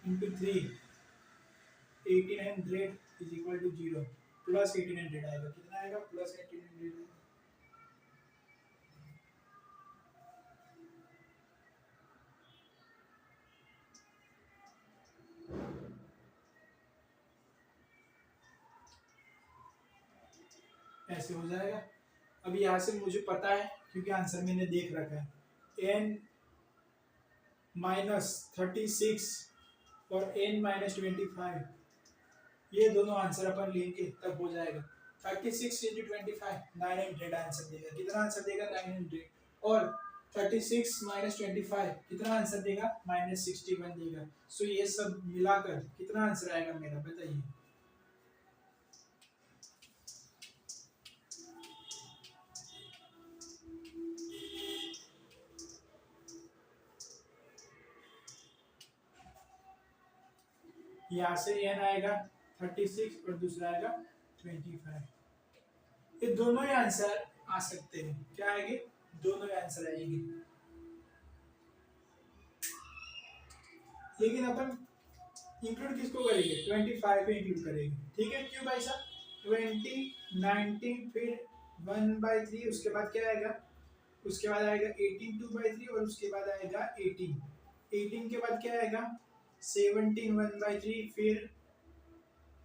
into 3 1800 is equal to 0 plus 1800 आएगा। कितना आएगा? प्लस 1800। ऐसे हो जाएगा। अब यहाँ से मुझे पता है क्योंकि आंसर मैंने देख रखा है, n माइनस 36 और n माइनस 25, ये दोनों आंसर अपन लेंगे तब हो जाएगा। 36 इंटू 25 900 आंसर देगा। कितना आंसर देगा? 900। और 36 माइनस 25 कितना आंसर देगा? माइनस 61 देगा। सो ये सब मिलाकर कितना आंसर आएगा मेरा, बताइए। यहाँ से n आएगा 36 और दूसरा आएगा 25। ये दोनों ही आंसर आ सकते हैं। क्या आएंगे? दोनों ही आंसर आएंगे। लेकिन अपन इंक्लूड किसको करेंगे? 25 पे इंक्लूड करेंगे। ठीक है, क्यों भाई साहब? 20 19 फिर 1/3, उसके बाद क्या आएगा? उसके बाद आएगा 18 2/3 और उसके बाद आएगा 18 के बाद क्या आएगा? 17 1/3 फिर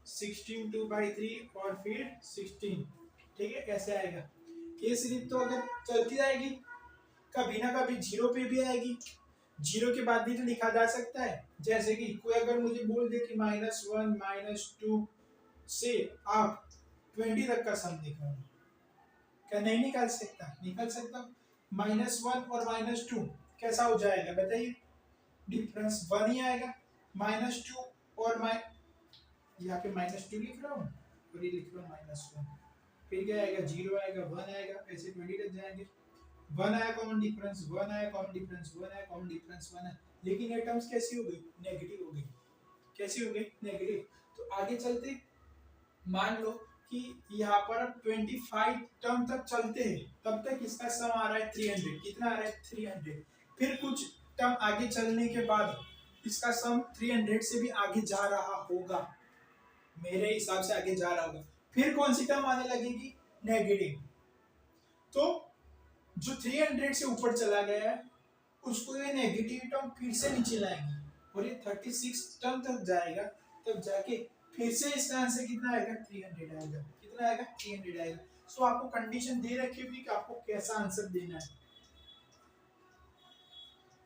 16 2/3 और फिर 16। ठीक है, ऐसे आएगा। ये सीरीज तो अगर चलती जाएगी कभी ना कभी जीरो पे भी आएगी। जीरो के बाद भी तो लिखा जा सकता है। जैसे कि कोई अगर मुझे बोल दे कि -1 -2 से आप 20 तक का सम निकालो, क्या नहीं निकाल सकता? निकाल सकता। -1 और -2 कैसा हो जाएगा बताइए? डिफरेंस 1 ही आएगा। -2 और यहाँ पे -2 लिख रहा हूँ, और ये लिख लो -1, फिर क्या आएगा 0 आएगा 1 आएगा, ऐसे 20 तक जाएंगे। 1 आया कॉमन डिफरेंस, 1 आया कॉमन डिफरेंस, 1 आया कॉमन डिफरेंस, 1 है, लेकिन ये टर्म्स कैसी हो गई, नेगेटिव हो गई। कैसी हो गई, नेगेटिव। तो आगे चलते मान लो कि यहाँ पर 25 टर्म तक चलते हैं, तब तक इसका सम आ रहा है 300। कितना आ रहा है, 300। फिर कुछ टर्म आगे चलने के बाद इसका सम 300 से भी आगे जा रहा होगा, मेरे हिसाब से आगे जा रहा होगा। फिर कौन सी टर्म आने लगेगी, नेगेटिव। तो जो 300 से ऊपर चला गया है उसको ये नेगेटिव टर्म फिर से नीचे लाएंगे और ये 36 टर्म तक जाएगा, तब जाके फिर से इसका आंसर कितना आएगा, 300 आएगा। कितना आएगा, 300 आएगा। सो आपको कंडीशन दे रखी होगी कि आपको कैसा आंसर देना है,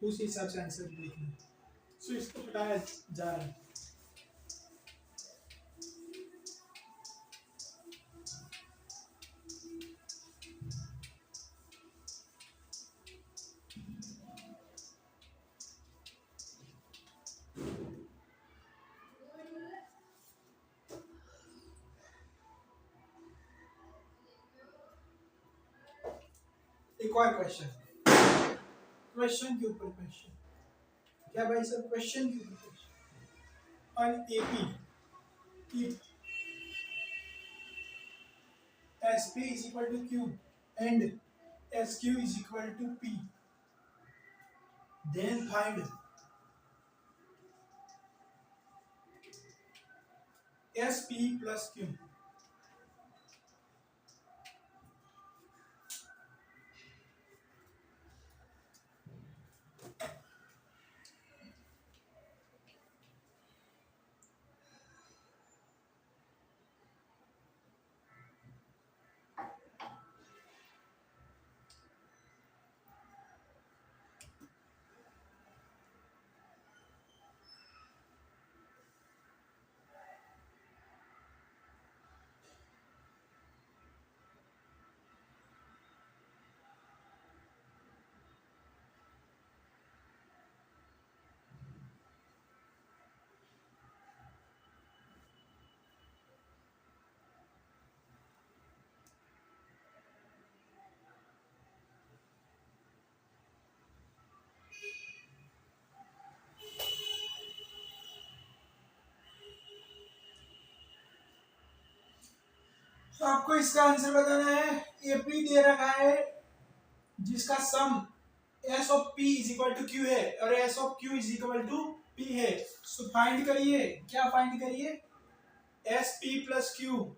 उस हिसाब से आंसर लिखना है। सो इसको हटाया जा रहा है। एक और क्वेश्चन, क्वेश्चन के ऊपर क्वेश्चन। क्या भाई सर, क्वेश्चन के ऊपर question. On AP if SP is equal to Q and SQ is equal to P, then find SP plus Q। तो आपको इसका आंसर बताना है। एपी दे रखा है जिसका sum S of P is equal to Q है और S of Q is equal to P है। सो फाइंड करिए, क्या फाइंड करिए, एस पी प्लस क्यू।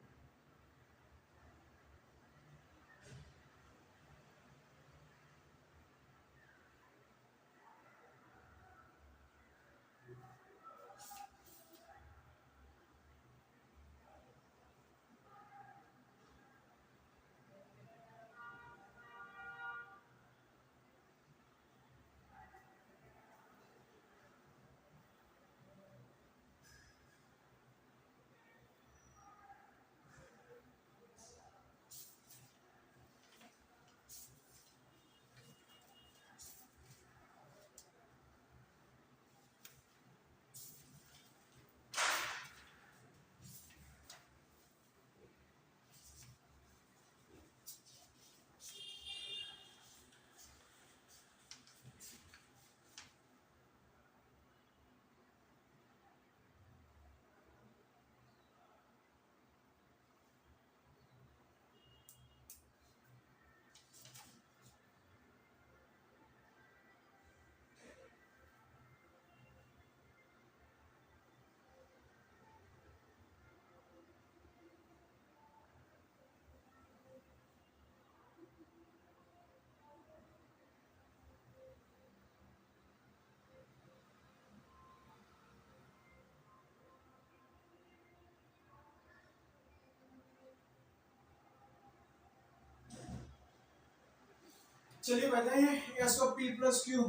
चलिए बताइए, S of p plus Q.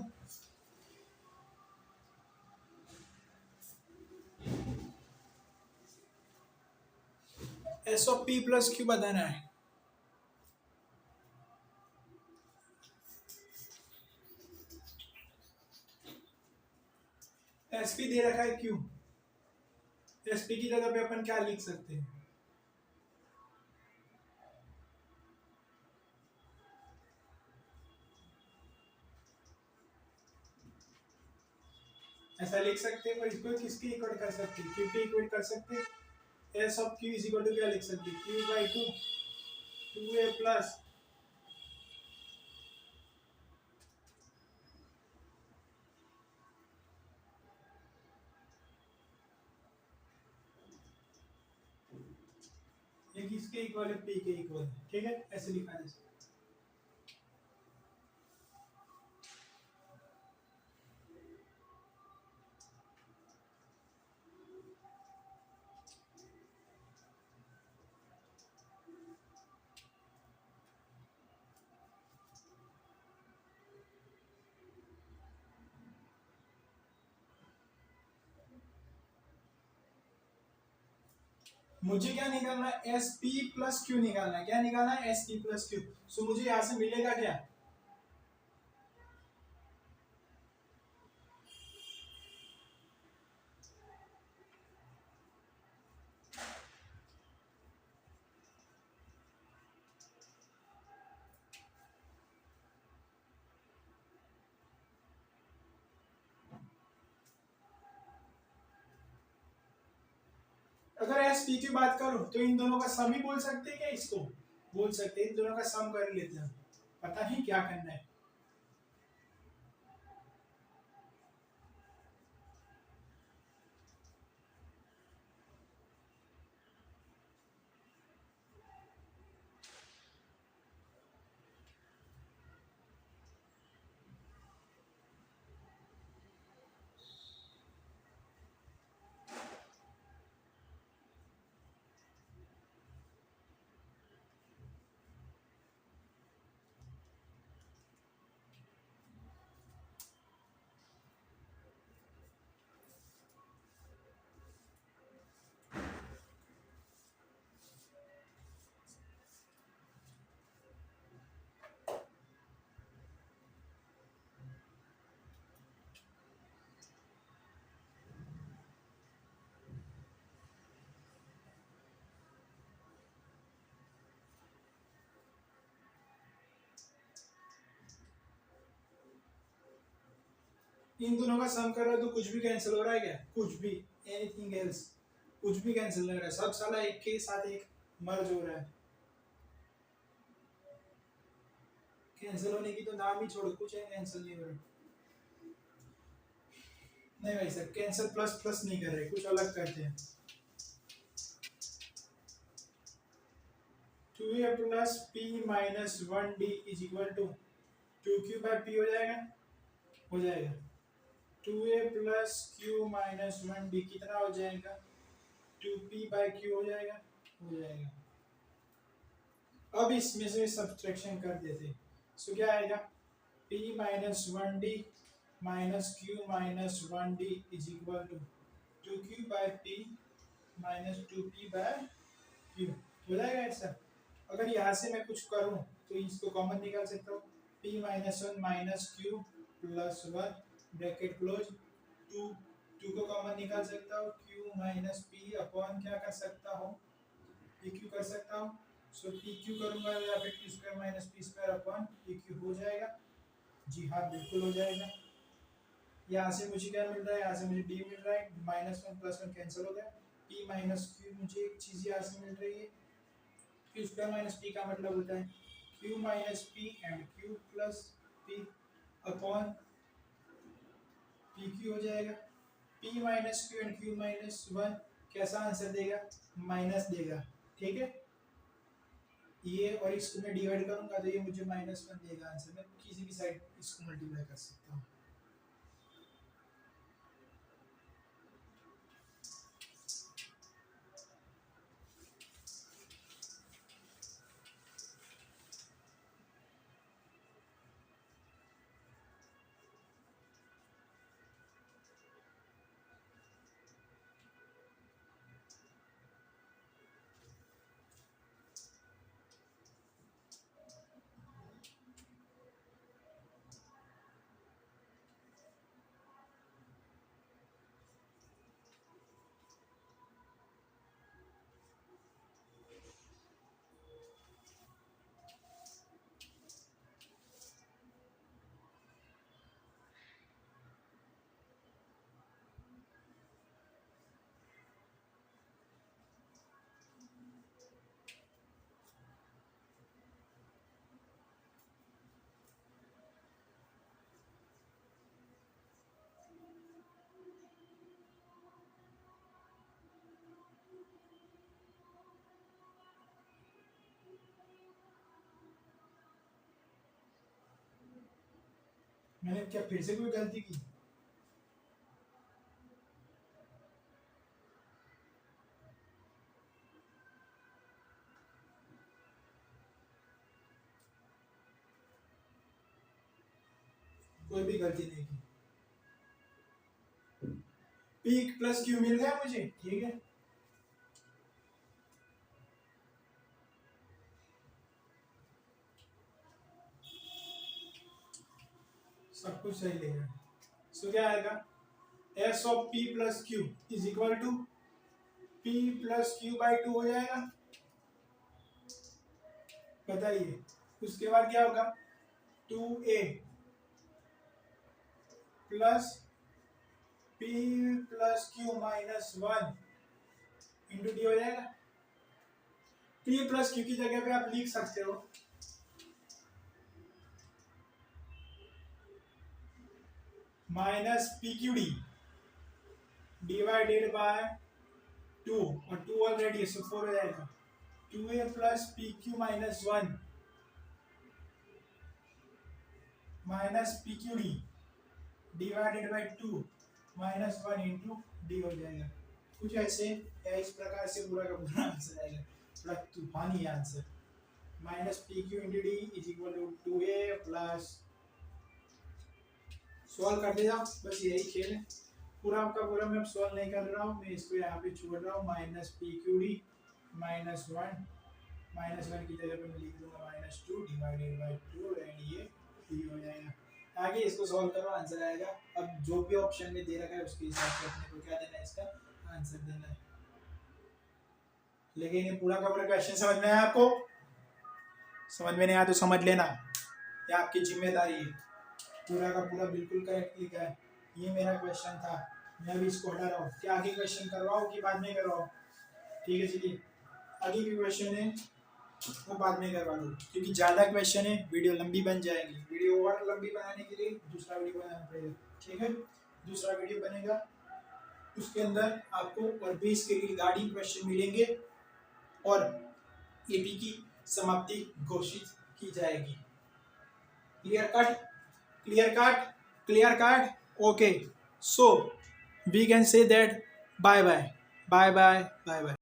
S of p plus Q बताना है। एसपी दे रखा है क्यू, एसपी की जगह पे अपन क्या लिख सकते हैं, ऐसा लिख सकते हैं, और इसको किसके इक्वल कर सकते हैं, क्यू के इक्वल कर सकते हैं। S of Q is equal to क्या लिख सकते हैं, q by two, two a plus ये किसके इक्वल है, पी के इक्वल है। ठीक है, ऐसे लिखा जा सकता है। मुझे क्या निकालना है, एस पी प्लस क्यू निकालना है। क्या निकालना है, एस पी प्लस क्यू। सो मुझे यहाँ से मिलेगा क्या, अगर एस पी की बात करूं तो इन दोनों का सम ही बोल सकते हैं क्या, इसको बोल सकते हैं, इन दोनों का सम कर लेते हैं। पता नहीं क्या करना है। इन दोनों का सम कर रहा है तो कुछ भी कैंसिल हो रहा है क्या, कुछ भी, एनीथिंग एल्स, कुछ भी कैंसिल नहीं हो रहा है, सब साला एक के साथ एक मर्ज हो रहा है। कैंसिल होने की तो नाम ही छोड़, कुछ है कैंसिल नहीं हो रहा। नहीं भाई सर, कैंसिल प्लस प्लस नहीं कर रहे, कुछ अलग करते हैं। Two a plus p minus one d is equal to two q by p हो जाएगा, हो जाएगा। Two a plus q minus one d कितना हो जाएगा, टू पी बाई क्यू हो जाएगा, हो जाएगा। अब इसमें से सब्सट्रैक्शन कर देते, सो क्या आएगा, p minus one d minus q minus one d is equal to two q by p minus two p by q, हो जाएगा ऐसा। अगर यहाँ से मैं कुछ करूँ तो इसको कॉमन निकाल सकता हूँ, p minus one minus q plus one bracket close, two two को कॉमन निकाल सकता हूँ, q माइनस पी अपॉन क्या कर सकता हूँ, पी क्यू कर सकता हूँ। सो पी क्यू करूँगा या फिर Q square minus P square upon P Q हो जाएगा। जी हाँ, बिल्कुल हो जाएगा। यहाँ से मुझे क्या मिल रहा है, यहाँ से मुझे डी मिल रहा है, minus one plus one cancel हो गया, पी माइनस क्यू मुझे एक चीज़ यहाँ से मिल रही है, क्यू स्क्वायर माइनस पी का मतलब होता है Q minus P and Q plus P upon P Q हो जाएगा। P minus Q and Q minus one कैसा आंसर देगा, माइनस देगा। ठीक है, ये और इसको मैं डिवाइड करूंगा तो ये मुझे माइनस वन देगा आंसर। मैं किसी भी साइड इसको मल्टीप्लाई कर सकता हूँ। मैंने क्या फिर से कोई गलती की? कोई भी गलती नहीं की। पी प्लस क्यू मिल गया मुझे, ठीक है। सब कुछ सही लेगा। सो क्या आएगा? S of p plus q is equal to p plus q by 2 हो जाएगा। बताइए उसके बाद क्या होगा? 2a plus p plus q minus 1 into d हो जाएगा। पी प्लस क्यू की जगह पे आप लिख सकते हो minus p Q D divided by 2, और 2 ऑलरेडी है, सो 4 हो जाएगा। 2a plus P Q minus 1 minus p Q D divided by 2 minus 1 into d हो जाएगा। कुछ ऐसे या इस प्रकार से पूरा का पूरा आंसर आएगा। थोड़ा तूफानी answer. Minus p q into d is equal to 2a plus, solve करते जाओ, बस यही खेल है। पूरा आपका पूरा मैं सॉल्व नहीं कर रहा हूँ, मैं इसको यहाँ पे छोड़ रहा हूँ। Minus p Q D minus 1 की जगह पे मैं लिख दूंगा माइनस 2 डिवाइडेड बाई 2 एंड ये डी हो जाएगा। आगे इसको सॉल्व करो, आंसर आएगा। अब जो भी ऑप्शन में दे रखा है उसके हिसाब से अपने को क्या देना है, इसका आंसर देना है। लेकिन ये पूरा का पूरा क्वेश्चन समझ में आया आपको? समझ में नहीं आया तो समझ लेना, ये आपकी जिम्मेदारी है। पूरा का पूरा बिल्कुल करेक्ट लिखा है। ये मेरा क्वेश्चन था, मैं भी इसको हटा रहा हूँ। क्या आगे क्वेश्चन करवाओ कि बाद में करवाओ? ठीक है चलिए, आगे भी क्वेश्चन है वो बाद में करवा दो, क्योंकि ज़्यादा क्वेश्चन है, वीडियो लंबी बन जाएगी। वीडियो और लंबी बनाने के लिए दूसरा वीडियो बनाना पड़ेगा, ठीक है। दूसरा वीडियो बनेगा, उसके अंदर आपको और भी इसके रिगार्डिंग क्वेश्चन मिलेंगे और एपी की समाप्ति घोषित की जाएगी। Clear cut? Clear cut? Clear cut? Okay, so we can say that bye bye bye bye bye bye.